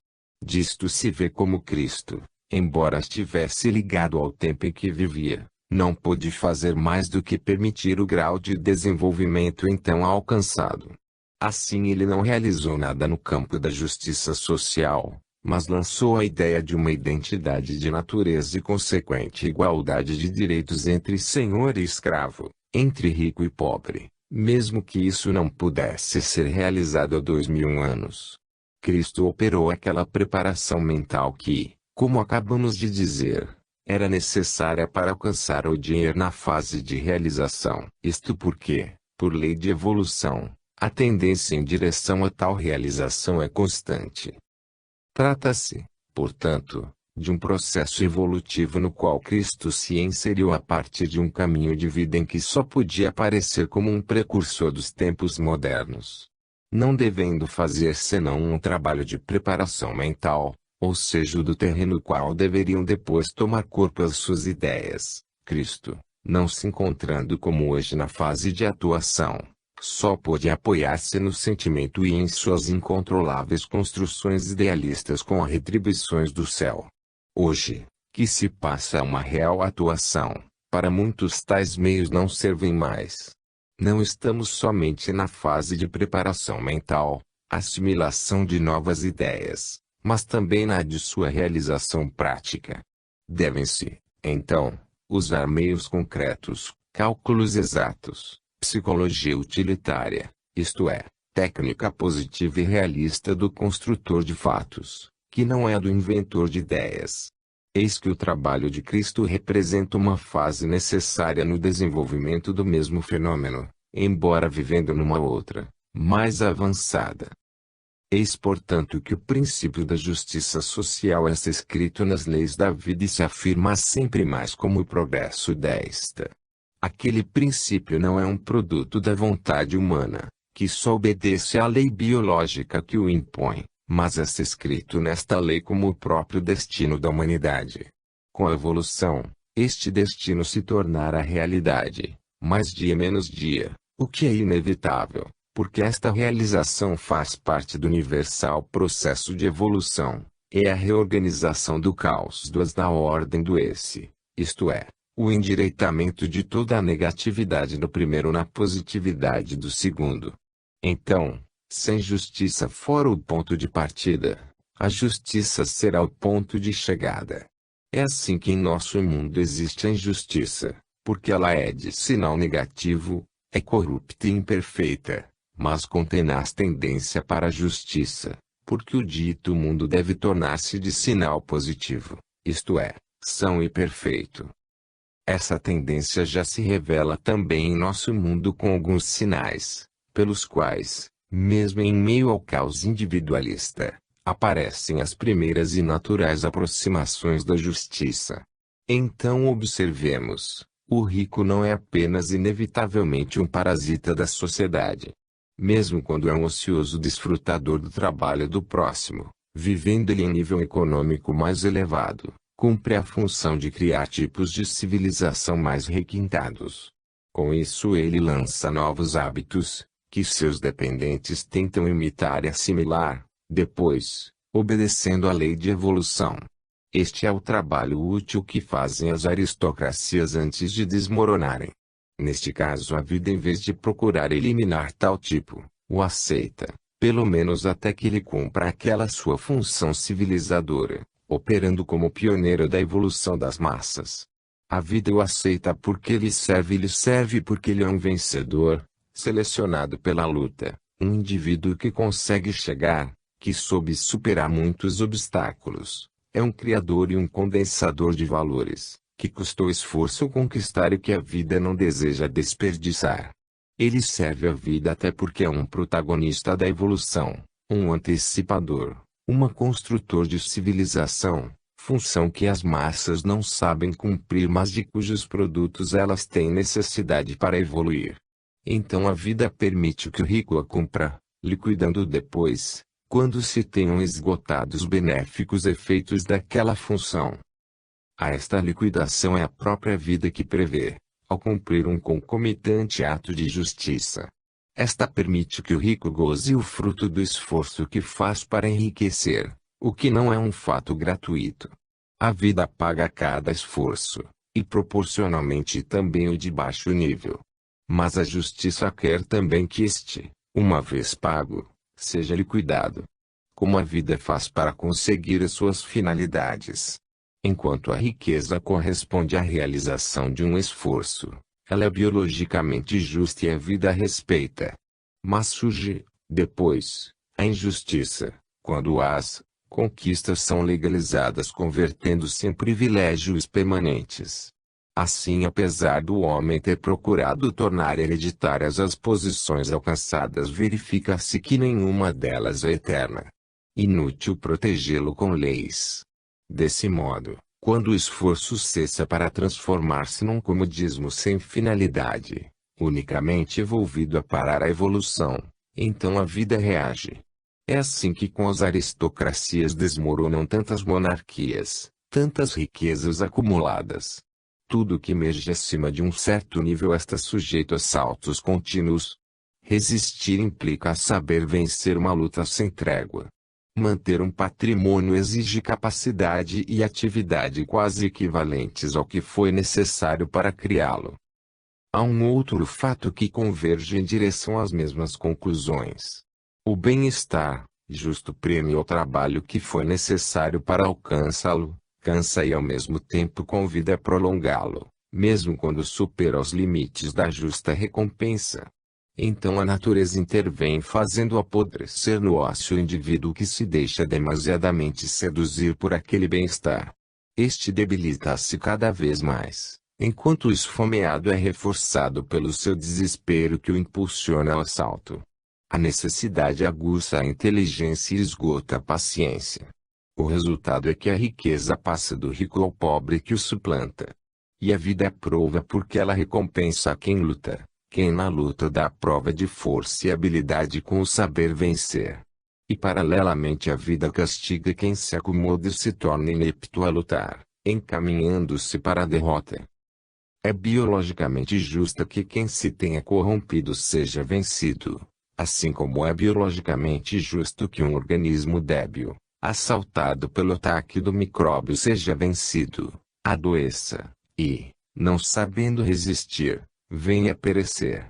Disto se vê como Cristo, embora estivesse ligado ao tempo em que vivia, não pôde fazer mais do que permitir o grau de desenvolvimento então alcançado. Assim ele não realizou nada no campo da justiça social, mas lançou a ideia de uma identidade de natureza e consequente igualdade de direitos entre senhor e escravo, entre rico e pobre, mesmo que isso não pudesse ser realizado há 2000 anos. Cristo operou aquela preparação mental que, como acabamos de dizer, era necessária para alcançar o dinheiro na fase de realização. Isto porque, por lei de evolução, a tendência em direção a tal realização é constante. Trata-se, portanto, de um processo evolutivo no qual Cristo se inseriu a partir de um caminho de vida em que só podia aparecer como um precursor dos tempos modernos. Não devendo fazer senão um trabalho de preparação mental, ou seja o do terreno qual deveriam depois tomar corpo as suas ideias, Cristo, não se encontrando como hoje na fase de atuação, só pôde apoiar-se no sentimento e em suas incontroláveis construções idealistas com as retribuições do céu. Hoje, que se passa a uma real atuação, para muitos tais meios não servem mais. Não estamos somente na fase de preparação mental, assimilação de novas ideias, mas também na de sua realização prática. Devem-se, então, usar meios concretos, cálculos exatos, psicologia utilitária, isto é, técnica positiva e realista do construtor de fatos, que não é do inventor de ideias. Eis que o trabalho de Cristo representa uma fase necessária no desenvolvimento do mesmo fenômeno, embora vivendo numa outra, mais avançada. Eis portanto que o princípio da justiça social está escrito nas leis da vida e se afirma sempre mais como o progresso desta. Aquele princípio não é um produto da vontade humana, que só obedece à lei biológica que o impõe, mas está escrito nesta lei como o próprio destino da humanidade. Com a evolução, este destino se tornará realidade, mais dia menos dia, o que é inevitável, porque esta realização faz parte do universal processo de evolução, é a reorganização do caos do as na ordem do esse, isto é, o endireitamento de toda a negatividade do primeiro na positividade do segundo. Então, sem justiça fora o ponto de partida, a justiça será o ponto de chegada. É assim que em nosso mundo existe a injustiça, porque ela é de sinal negativo, é corrupta e imperfeita, mas com tenaz tendência para a justiça, porque o dito mundo deve tornar-se de sinal positivo, isto é, são e perfeito. Essa tendência já se revela também em nosso mundo com alguns sinais, pelos quais, mesmo em meio ao caos individualista, aparecem as primeiras e naturais aproximações da justiça. Então observemos, o rico não é apenas inevitavelmente um parasita da sociedade. Mesmo quando é um ocioso desfrutador do trabalho do próximo, vivendo ele em nível econômico mais elevado, cumpre a função de criar tipos de civilização mais requintados. Com isso ele lança novos hábitos, que seus dependentes tentam imitar e assimilar, depois, obedecendo à lei de evolução. Este é o trabalho útil que fazem as aristocracias antes de desmoronarem. Neste caso a vida em vez de procurar eliminar tal tipo, o aceita, pelo menos até que ele cumpra aquela sua função civilizadora, operando como pioneiro da evolução das massas. A vida o aceita porque lhe serve porque ele é um vencedor, selecionado pela luta, um indivíduo que consegue chegar, que soube superar muitos obstáculos, é um criador e um condensador de valores, que custou esforço conquistar e que a vida não deseja desperdiçar. Ele serve a vida até porque é um protagonista da evolução, um antecipador, um construtor de civilização, função que as massas não sabem cumprir mas de cujos produtos elas têm necessidade para evoluir. Então a vida permite que o rico a cumpra, liquidando depois, quando se tenham esgotado os benéficos efeitos daquela função. A esta liquidação é a própria vida que prevê, ao cumprir um concomitante ato de justiça. Esta permite que o rico goze o fruto do esforço que faz para enriquecer, o que não é um fato gratuito. A vida paga cada esforço, e proporcionalmente também o de baixo nível. Mas a justiça quer também que este, uma vez pago, seja liquidado. Como a vida faz para conseguir as suas finalidades. Enquanto a riqueza corresponde à realização de um esforço, ela é biologicamente justa e a vida a respeita. Mas surge, depois, a injustiça, quando as conquistas são legalizadas convertendo-se em privilégios permanentes. Assim, apesar do homem ter procurado tornar hereditárias as posições alcançadas, verifica-se que nenhuma delas é eterna. Inútil protegê-lo com leis. Desse modo, quando o esforço cessa para transformar-se num comodismo sem finalidade, unicamente envolvido a parar a evolução, então a vida reage. É assim que com as aristocracias desmoronam tantas monarquias, tantas riquezas acumuladas. Tudo que emerge acima de um certo nível está sujeito a saltos contínuos. Resistir implica saber vencer uma luta sem trégua. Manter um patrimônio exige capacidade e atividade quase equivalentes ao que foi necessário para criá-lo. Há um outro fato que converge em direção às mesmas conclusões. O bem-estar, justo prêmio ao trabalho que foi necessário para alcançá-lo, cansa e ao mesmo tempo convida a prolongá-lo, mesmo quando supera os limites da justa recompensa. Então a natureza intervém fazendo apodrecer no ócio o indivíduo que se deixa demasiadamente seduzir por aquele bem-estar. Este debilita-se cada vez mais, enquanto o esfomeado é reforçado pelo seu desespero que o impulsiona ao assalto. A necessidade aguça a inteligência e esgota a paciência. O resultado é que a riqueza passa do rico ao pobre que o suplanta. E a vida é prova porque ela recompensa a quem luta. Quem na luta dá prova de força e habilidade com o saber vencer. E paralelamente a vida castiga quem se acomoda e se torna inepto a lutar, encaminhando-se para a derrota. É biologicamente justo que quem se tenha corrompido seja vencido, assim como é biologicamente justo que um organismo débil, assaltado pelo ataque do micróbio seja vencido, adoeça, e, não sabendo resistir, venha a perecer.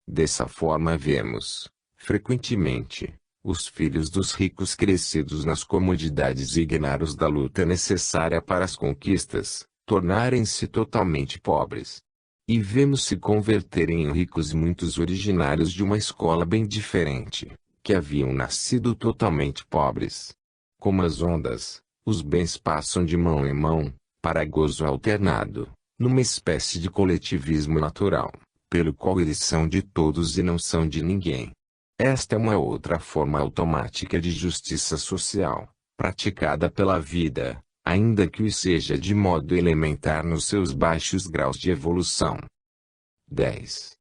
Dessa forma vemos, frequentemente, os filhos dos ricos crescidos nas comodidades e ignaros da luta necessária para as conquistas, tornarem-se totalmente pobres. E vemos se converterem em ricos muitos originários de uma escola bem diferente, que haviam nascido totalmente pobres. Como as ondas, os bens passam de mão em mão, para gozo alternado, numa espécie de coletivismo natural, pelo qual eles são de todos e não são de ninguém. Esta é uma outra forma automática de justiça social, praticada pela vida, ainda que o seja de modo elementar nos seus baixos graus de evolução. 10.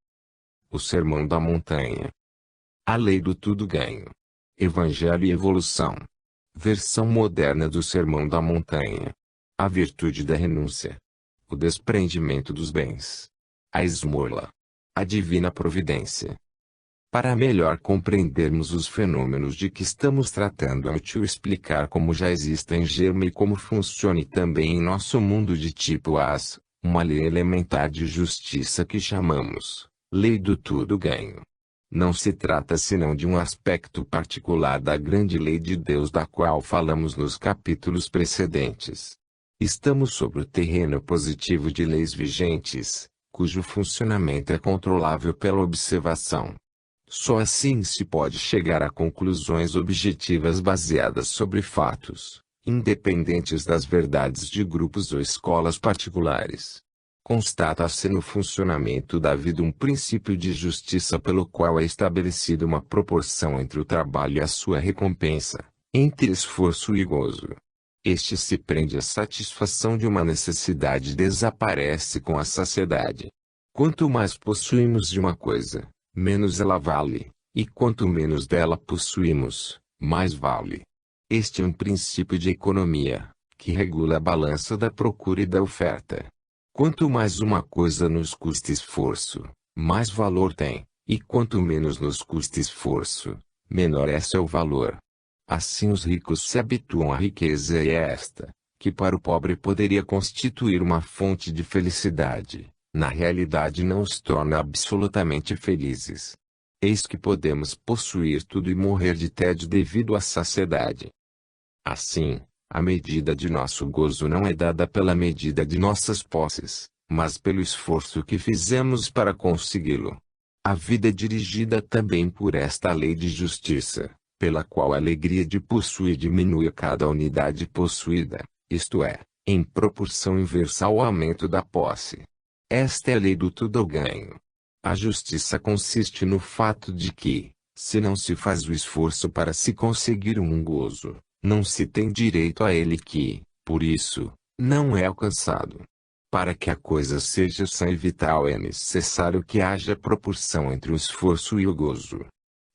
O Sermão da Montanha. A lei do tudo ganho. Evangelho e evolução. Versão moderna do Sermão da Montanha. A virtude da renúncia. O desprendimento dos bens. A esmola. A divina providência. Para melhor compreendermos os fenômenos de que estamos tratando, é útil explicar como já existem em germe e como funcione também em nosso mundo de tipo AS, uma lei elementar de justiça que chamamos lei do tudo ganho. Não se trata senão de um aspecto particular da grande lei de Deus da qual falamos nos capítulos precedentes. Estamos sobre o terreno positivo de leis vigentes, cujo funcionamento é controlável pela observação. Só assim se pode chegar a conclusões objetivas baseadas sobre fatos, independentes das verdades de grupos ou escolas particulares. Constata-se no funcionamento da vida um princípio de justiça pelo qual é estabelecida uma proporção entre o trabalho e a sua recompensa, entre esforço e gozo. Este se prende à satisfação de uma necessidade e desaparece com a saciedade. Quanto mais possuímos de uma coisa, menos ela vale, e quanto menos dela possuímos, mais vale. Este é um princípio de economia, que regula a balança da procura e da oferta. Quanto mais uma coisa nos custa esforço, mais valor tem, e quanto menos nos custa esforço, menor é seu valor. Assim os ricos se habituam à riqueza e é esta, que para o pobre poderia constituir uma fonte de felicidade, na realidade não os torna absolutamente felizes. Eis que podemos possuir tudo e morrer de tédio devido à saciedade. Assim, a medida de nosso gozo não é dada pela medida de nossas posses, mas pelo esforço que fizemos para consegui-lo. A vida é dirigida também por esta lei de justiça, pela qual a alegria de possuir diminui a cada unidade possuída, isto é, em proporção inversa ao aumento da posse. Esta é a lei do tudo ganho. A justiça consiste no fato de que, se não se faz o esforço para se conseguir um gozo, não se tem direito a ele que, por isso, não é alcançado. Para que a coisa seja sã e vital é necessário que haja proporção entre o esforço e o gozo.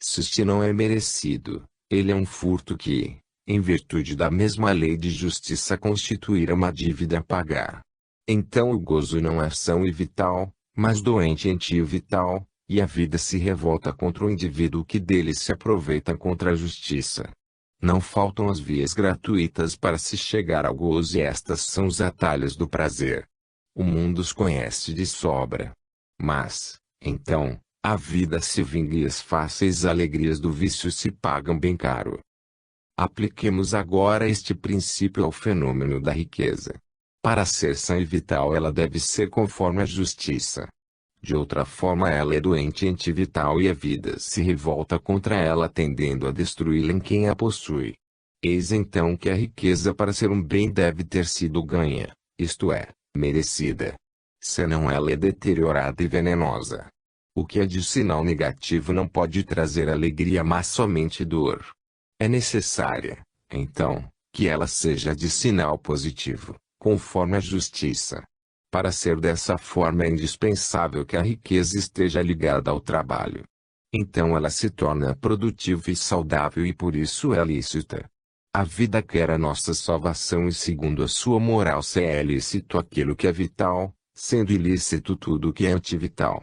Se este não é merecido, ele é um furto que, em virtude da mesma lei de justiça, constituirá uma dívida a pagar. Então o gozo não é são e vital, mas doente e anti-vital, e a vida se revolta contra o indivíduo que dele se aproveita contra a justiça. Não faltam as vias gratuitas para se chegar ao gozo e estas são os atalhos do prazer. O mundo os conhece de sobra. Mas, então, a vida se vinga e as fáceis alegrias do vício se pagam bem caro. Apliquemos agora este princípio ao fenômeno da riqueza. Para ser sã e vital ela deve ser conforme a justiça. De outra forma ela é doente e antivital e a vida se revolta contra ela tendendo a destruí-la em quem a possui. Eis então que a riqueza para ser um bem deve ter sido ganha, isto é, merecida. Senão ela é deteriorada e venenosa. O que é de sinal negativo não pode trazer alegria mas somente dor. É necessária, então, que ela seja de sinal positivo, conforme a justiça. Para ser dessa forma é indispensável que a riqueza esteja ligada ao trabalho. Então ela se torna produtiva e saudável e por isso é lícita. A vida quer a nossa salvação e segundo a sua moral se é lícito aquilo que é vital, sendo ilícito tudo o que é antivital.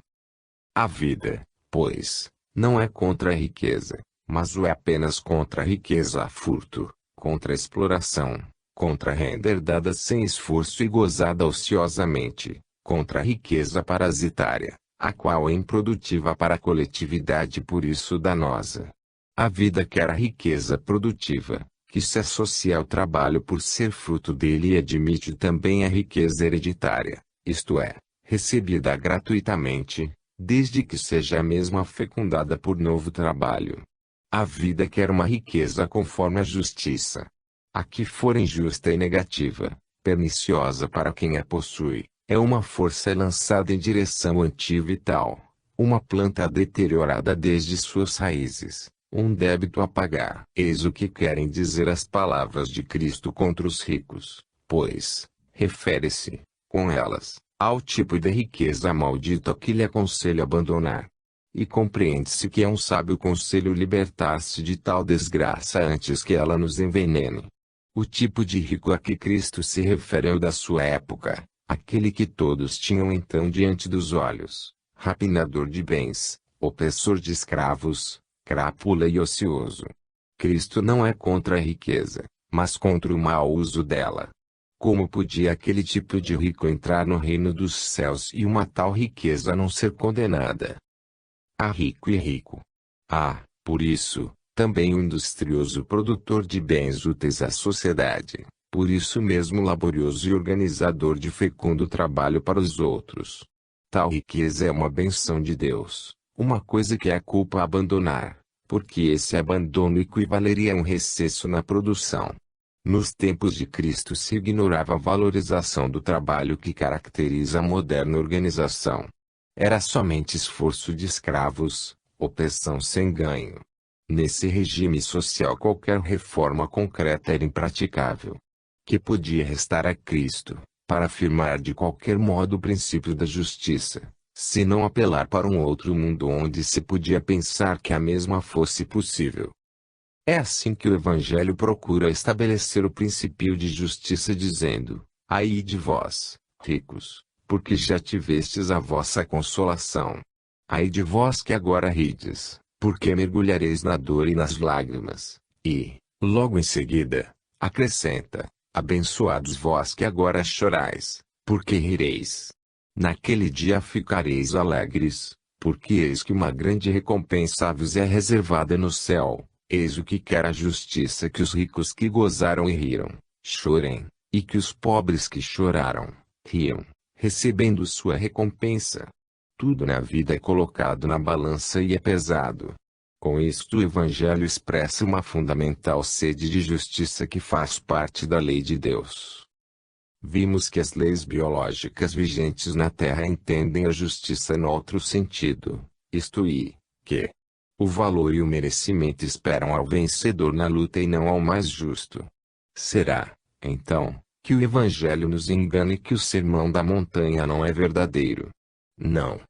A vida, pois, não é contra a riqueza, mas o é apenas contra a riqueza a furto, contra a exploração, contra a renda herdada sem esforço e gozada ociosamente, contra a riqueza parasitária, a qual é improdutiva para a coletividade e por isso danosa. A vida quer a riqueza produtiva, que se associa ao trabalho por ser fruto dele e admite também a riqueza hereditária, isto é, recebida gratuitamente, desde que seja a mesma fecundada por novo trabalho. A vida quer uma riqueza conforme a justiça. A que for injusta e negativa, perniciosa para quem a possui, é uma força lançada em direção antivital, uma planta deteriorada desde suas raízes, um débito a pagar. Eis o que querem dizer as palavras de Cristo contra os ricos, pois, refere-se, com elas, ao tipo de riqueza maldita que lhe aconselho abandonar. E compreende-se que é um sábio conselho libertar-se de tal desgraça antes que ela nos envenene. O tipo de rico a que Cristo se refere é o da sua época, aquele que todos tinham então diante dos olhos, rapinador de bens, opressor de escravos, crápula e ocioso. Cristo não é contra a riqueza, mas contra o mau uso dela. Como podia aquele tipo de rico entrar no reino dos céus e uma tal riqueza não ser condenada? Há rico e rico. Há, por isso, também o industrioso produtor de bens úteis à sociedade, por isso mesmo laborioso e organizador de fecundo trabalho para os outros. Tal riqueza é uma benção de Deus, uma coisa que é culpa abandonar, porque esse abandono equivaleria a um recesso na produção. Nos tempos de Cristo se ignorava a valorização do trabalho que caracteriza a moderna organização. Era somente esforço de escravos, opressão sem ganho. Nesse regime social qualquer reforma concreta era impraticável. Que podia restar a Cristo, para afirmar de qualquer modo o princípio da justiça, se não apelar para um outro mundo onde se podia pensar que a mesma fosse possível? É assim que o Evangelho procura estabelecer o princípio de justiça dizendo, ai de vós, ricos, porque já tivestes a vossa consolação. Ai de vós que agora rides, porque mergulhareis na dor e nas lágrimas. E, logo em seguida, acrescenta, abençoados vós que agora chorais, porque rireis. Naquele dia ficareis alegres, porque eis que uma grande recompensa vos é reservada no céu. Eis o que quer a justiça que os ricos que gozaram e riram, chorem, e que os pobres que choraram, riam, recebendo sua recompensa. Tudo na vida é colocado na balança e é pesado. Com isto o Evangelho expressa uma fundamental sede de justiça que faz parte da lei de Deus. Vimos que as leis biológicas vigentes na Terra entendem a justiça no outro sentido, isto é, que o valor e o merecimento esperam ao vencedor na luta e não ao mais justo. Será, então, que o Evangelho nos engana e que o Sermão da Montanha não é verdadeiro? Não.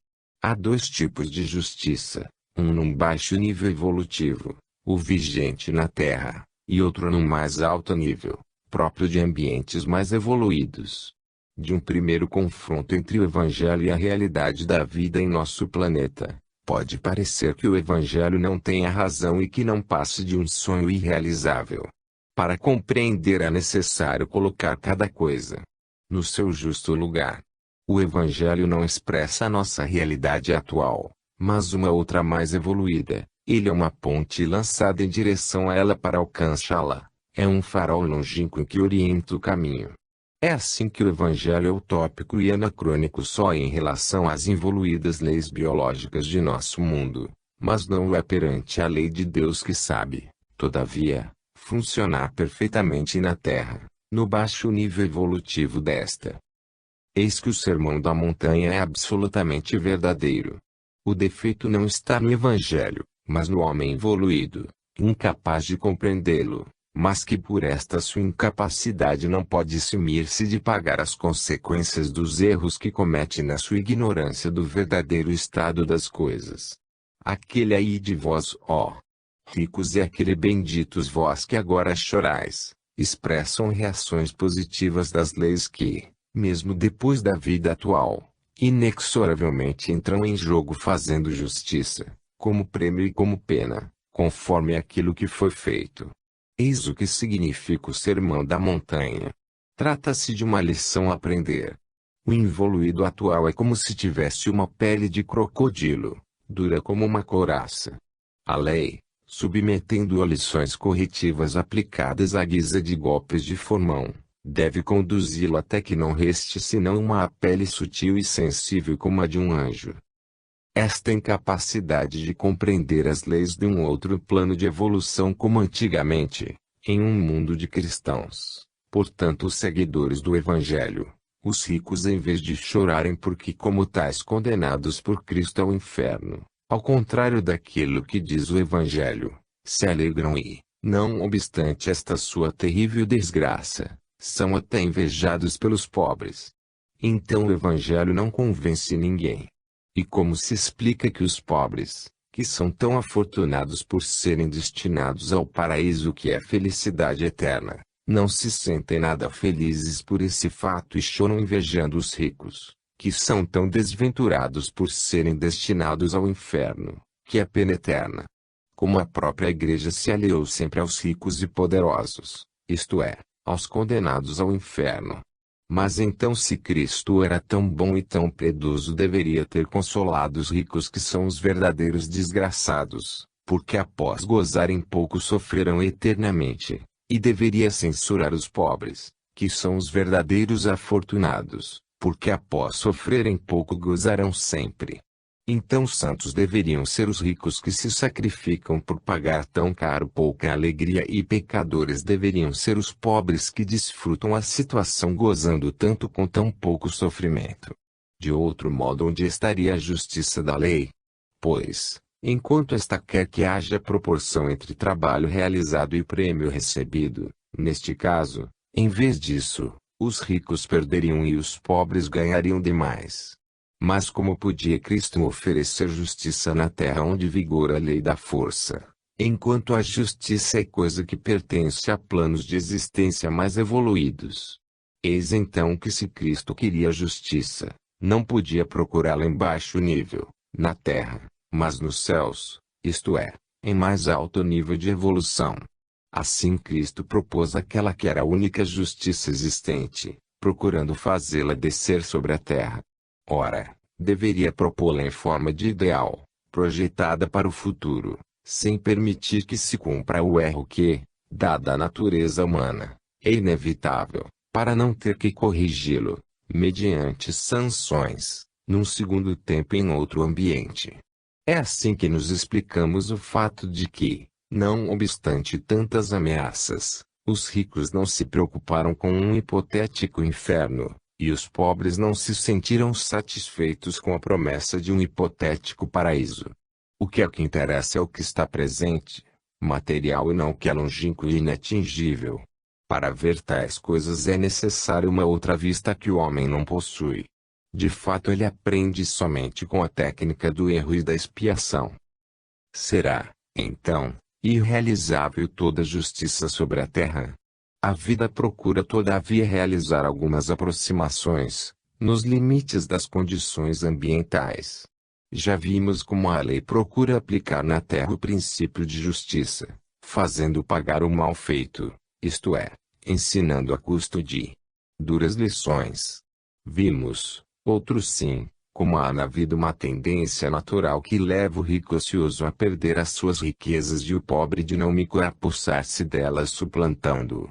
Há dois tipos de justiça, um num baixo nível evolutivo, o vigente na Terra, e outro num mais alto nível, próprio de ambientes mais evoluídos. De um primeiro confronto entre o Evangelho e a realidade da vida em nosso planeta, pode parecer que o Evangelho não tenha razão e que não passe de um sonho irrealizável. Para compreender é necessário colocar cada coisa no seu justo lugar. O Evangelho não expressa a nossa realidade atual, mas uma outra mais evoluída. Ele é uma ponte lançada em direção a ela para alcançá-la. É um farol longínquo que orienta o caminho. É assim que o Evangelho é utópico e anacrônico só em relação às evoluídas leis biológicas de nosso mundo, mas não o é perante a lei de Deus que sabe, todavia, funcionar perfeitamente na Terra, no baixo nível evolutivo desta. Eis que o Sermão da Montanha é absolutamente verdadeiro. O defeito não está no Evangelho, mas no homem evoluído, incapaz de compreendê-lo, mas que por esta sua incapacidade não pode eximir-se de pagar as consequências dos erros que comete na sua ignorância do verdadeiro estado das coisas. Aquele aí de vós, ó ricos, e aquele benditos vós que agora chorais, expressam reações positivas das leis que, mesmo depois da vida atual, inexoravelmente entram em jogo fazendo justiça, como prêmio e como pena, conforme aquilo que foi feito. Eis o que significa o Sermão da Montanha. Trata-se de uma lição a aprender. O involuído atual é como se tivesse uma pele de crocodilo, dura como uma couraça. A lei, submetendo-o a lições corretivas aplicadas à guisa de golpes de formão, deve conduzi-lo até que não reste senão uma pele sutil e sensível como a de um anjo. Esta incapacidade de compreender as leis de um outro plano de evolução como antigamente, em um mundo de cristãos, portanto os seguidores do Evangelho, os ricos, em vez de chorarem porque como tais condenados por Cristo ao inferno, ao contrário daquilo que diz o Evangelho, se alegram e, não obstante esta sua terrível desgraça, são até invejados pelos pobres. Então o Evangelho não convence ninguém. E como se explica que os pobres, que são tão afortunados por serem destinados ao paraíso que é felicidade eterna, não se sentem nada felizes por esse fato e choram invejando os ricos, que são tão desventurados por serem destinados ao inferno, que é pena eterna? Como a própria Igreja se aliou sempre aos ricos e poderosos, isto é, aos condenados ao inferno. Mas então, se Cristo era tão bom e tão piedoso, deveria ter consolado os ricos, que são os verdadeiros desgraçados, porque após gozarem pouco sofrerão eternamente, e deveria censurar os pobres, que são os verdadeiros afortunados, porque após sofrerem pouco gozarão sempre. Então santos deveriam ser os ricos que se sacrificam por pagar tão caro pouca alegria, e pecadores deveriam ser os pobres que desfrutam a situação gozando tanto com tão pouco sofrimento. De outro modo, onde estaria a justiça da lei? Pois, enquanto esta quer que haja proporção entre trabalho realizado e prêmio recebido, neste caso, em vez disso, os ricos perderiam e os pobres ganhariam demais. Mas como podia Cristo oferecer justiça na terra onde vigora a lei da força, enquanto a justiça é coisa que pertence a planos de existência mais evoluídos? Eis então que, se Cristo queria justiça, não podia procurá-la em baixo nível, na terra, mas nos céus, isto é, em mais alto nível de evolução. Assim Cristo propôs aquela que era a única justiça existente, procurando fazê-la descer sobre a terra. Ora, deveria propô-la em forma de ideal, projetada para o futuro, sem permitir que se cumpra o erro que, dada a natureza humana, é inevitável, para não ter que corrigi-lo, mediante sanções, num segundo tempo em outro ambiente. É assim que nos explicamos o fato de que, não obstante tantas ameaças, os ricos não se preocuparam com um hipotético inferno, e os pobres não se sentiram satisfeitos com a promessa de um hipotético paraíso. O que interessa é o que está presente, material, e não o que é longínquo e inatingível. Para ver tais coisas é necessário uma outra vista que o homem não possui. De fato, ele aprende somente com a técnica do erro e da expiação. Será, então, irrealizável toda justiça sobre a terra? A vida procura todavia realizar algumas aproximações, nos limites das condições ambientais. Já vimos como a lei procura aplicar na terra o princípio de justiça, fazendo pagar o mal feito, isto é, ensinando a custo de duras lições. Vimos, Outros sim, como há na vida uma tendência natural que leva o rico ocioso a perder as suas riquezas e o pobre dinâmico a apossar-se delas suplantando-o.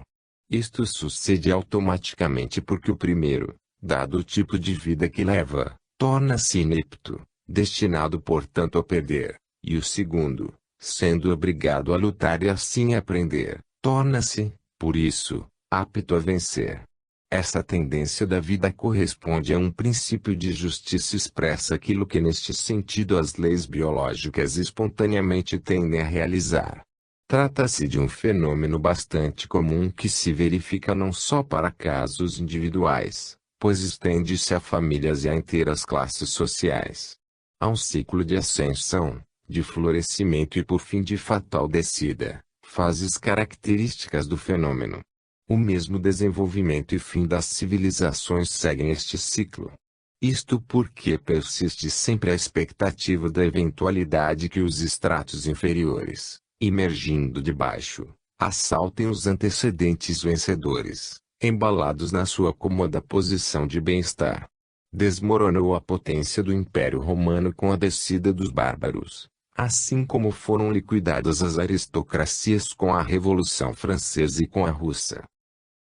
Isto sucede automaticamente porque o primeiro, dado o tipo de vida que leva, torna-se inepto, destinado portanto a perder, e o segundo, sendo obrigado a lutar e assim aprender, torna-se, por isso, apto a vencer. Essa tendência da vida corresponde a um princípio de justiça expressa aquilo que neste sentido as leis biológicas espontaneamente tendem a realizar. Trata-se de um fenômeno bastante comum que se verifica não só para casos individuais, pois estende-se a famílias e a inteiras classes sociais. Há um ciclo de ascensão, de florescimento e por fim de fatal descida, fases características do fenômeno. O mesmo desenvolvimento e fim das civilizações seguem este ciclo. Isto porque persiste sempre a expectativa da eventualidade que os estratos inferiores, emergindo de baixo, assaltem os antecedentes vencedores, embalados na sua cômoda posição de bem-estar. Desmoronou a potência do Império Romano com a descida dos bárbaros, assim como foram liquidadas as aristocracias com a Revolução Francesa e com a Russa.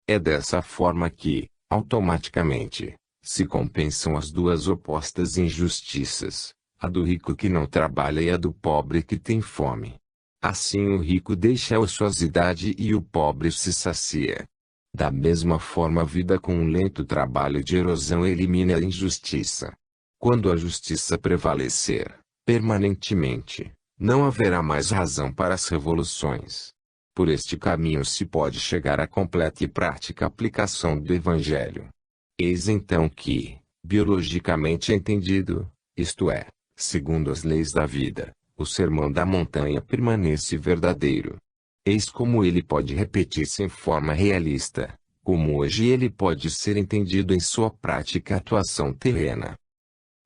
É dessa forma que, automaticamente, se compensam as duas opostas injustiças, a do rico que não trabalha e a do pobre que tem fome. Assim o rico deixa a ociosidade e o pobre se sacia. Da mesma forma a vida com um lento trabalho de erosão elimina a injustiça. Quando a justiça prevalecer, permanentemente, não haverá mais razão para as revoluções. Por este caminho se pode chegar à completa e prática aplicação do Evangelho. Eis então que, biologicamente entendido, isto é, segundo as leis da vida, o Sermão da Montanha permanece verdadeiro. Eis como ele pode repetir-se em forma realista, como hoje ele pode ser entendido em sua prática atuação terrena.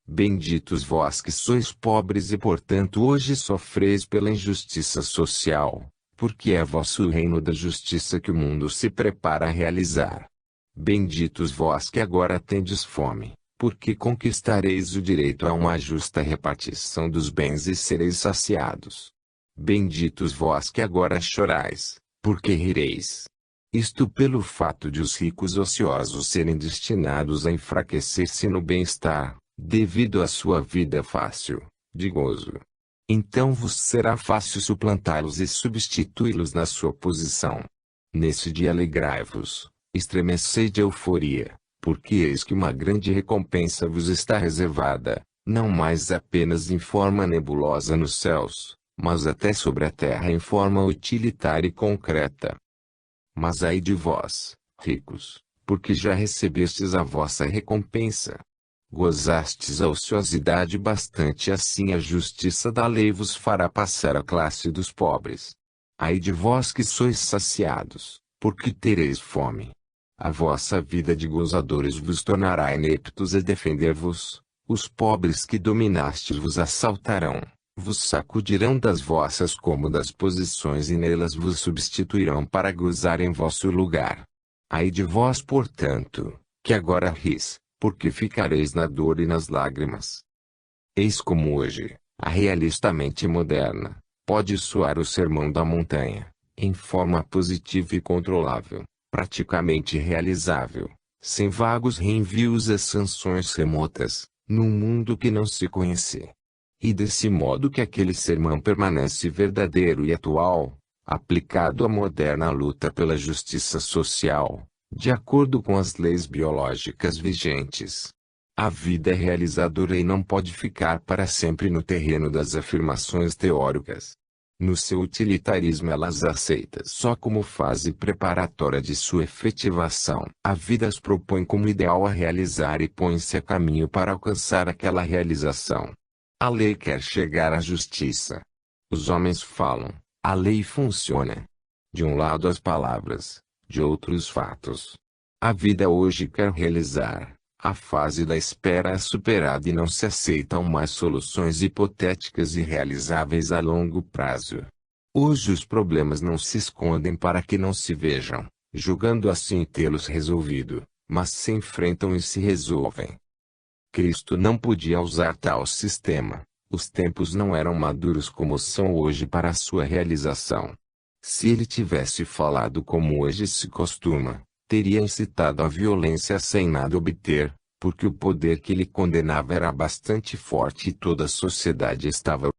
Benditos vós que sois pobres e portanto hoje sofreis pela injustiça social, porque é vosso o reino da justiça que o mundo se prepara a realizar. Benditos vós que agora tendes fome, porque conquistareis o direito a uma justa repartição dos bens e sereis saciados. Benditos vós que agora chorais, porque rireis. Isto pelo fato de os ricos ociosos serem destinados a enfraquecer-se no bem-estar, devido à sua vida fácil, de gozo. Então vos será fácil suplantá-los e substituí-los na sua posição. Nesse dia alegrai-vos, estremecei de euforia, porque eis que uma grande recompensa vos está reservada, não mais apenas em forma nebulosa nos céus, mas até sobre a terra em forma utilitária e concreta. Mas ai de vós, ricos, porque já recebestes a vossa recompensa. Gozastes a ociosidade bastante, assim a justiça da lei vos fará passar à classe dos pobres. Ai de vós que sois saciados, porque tereis fome. A vossa vida de gozadores vos tornará ineptos a defender-vos, os pobres que dominastes vos assaltarão, vos sacudirão das vossas cômodas posições e nelas vos substituirão para gozar em vosso lugar. Ai de vós portanto, que agora ris, porque ficareis na dor e nas lágrimas. Eis como hoje, a realista mente moderna, pode soar o Sermão da Montanha, em forma positiva e controlável, praticamente realizável, sem vagos reenvios a sanções remotas, num mundo que não se conhece. E desse modo que aquele sermão permanece verdadeiro e atual, aplicado à moderna luta pela justiça social, de acordo com as leis biológicas vigentes. A vida é realizadora e não pode ficar para sempre no terreno das afirmações teóricas. No seu utilitarismo ela as aceita só como fase preparatória de sua efetivação. A vida as propõe como ideal a realizar e põe-se a caminho para alcançar aquela realização. A lei quer chegar à justiça. Os homens falam, a lei funciona. De um lado as palavras, de outros fatos. A vida hoje quer realizar. A fase da espera é superada e não se aceitam mais soluções hipotéticas e realizáveis a longo prazo. Hoje os problemas não se escondem para que não se vejam, julgando assim tê-los resolvido, mas se enfrentam e se resolvem. Cristo não podia usar tal sistema. Os tempos não eram maduros como são hoje para sua realização. Se ele tivesse falado como hoje se costuma, teria incitado a violência sem nada obter, porque o poder que ele condenava era bastante forte e toda a sociedade estava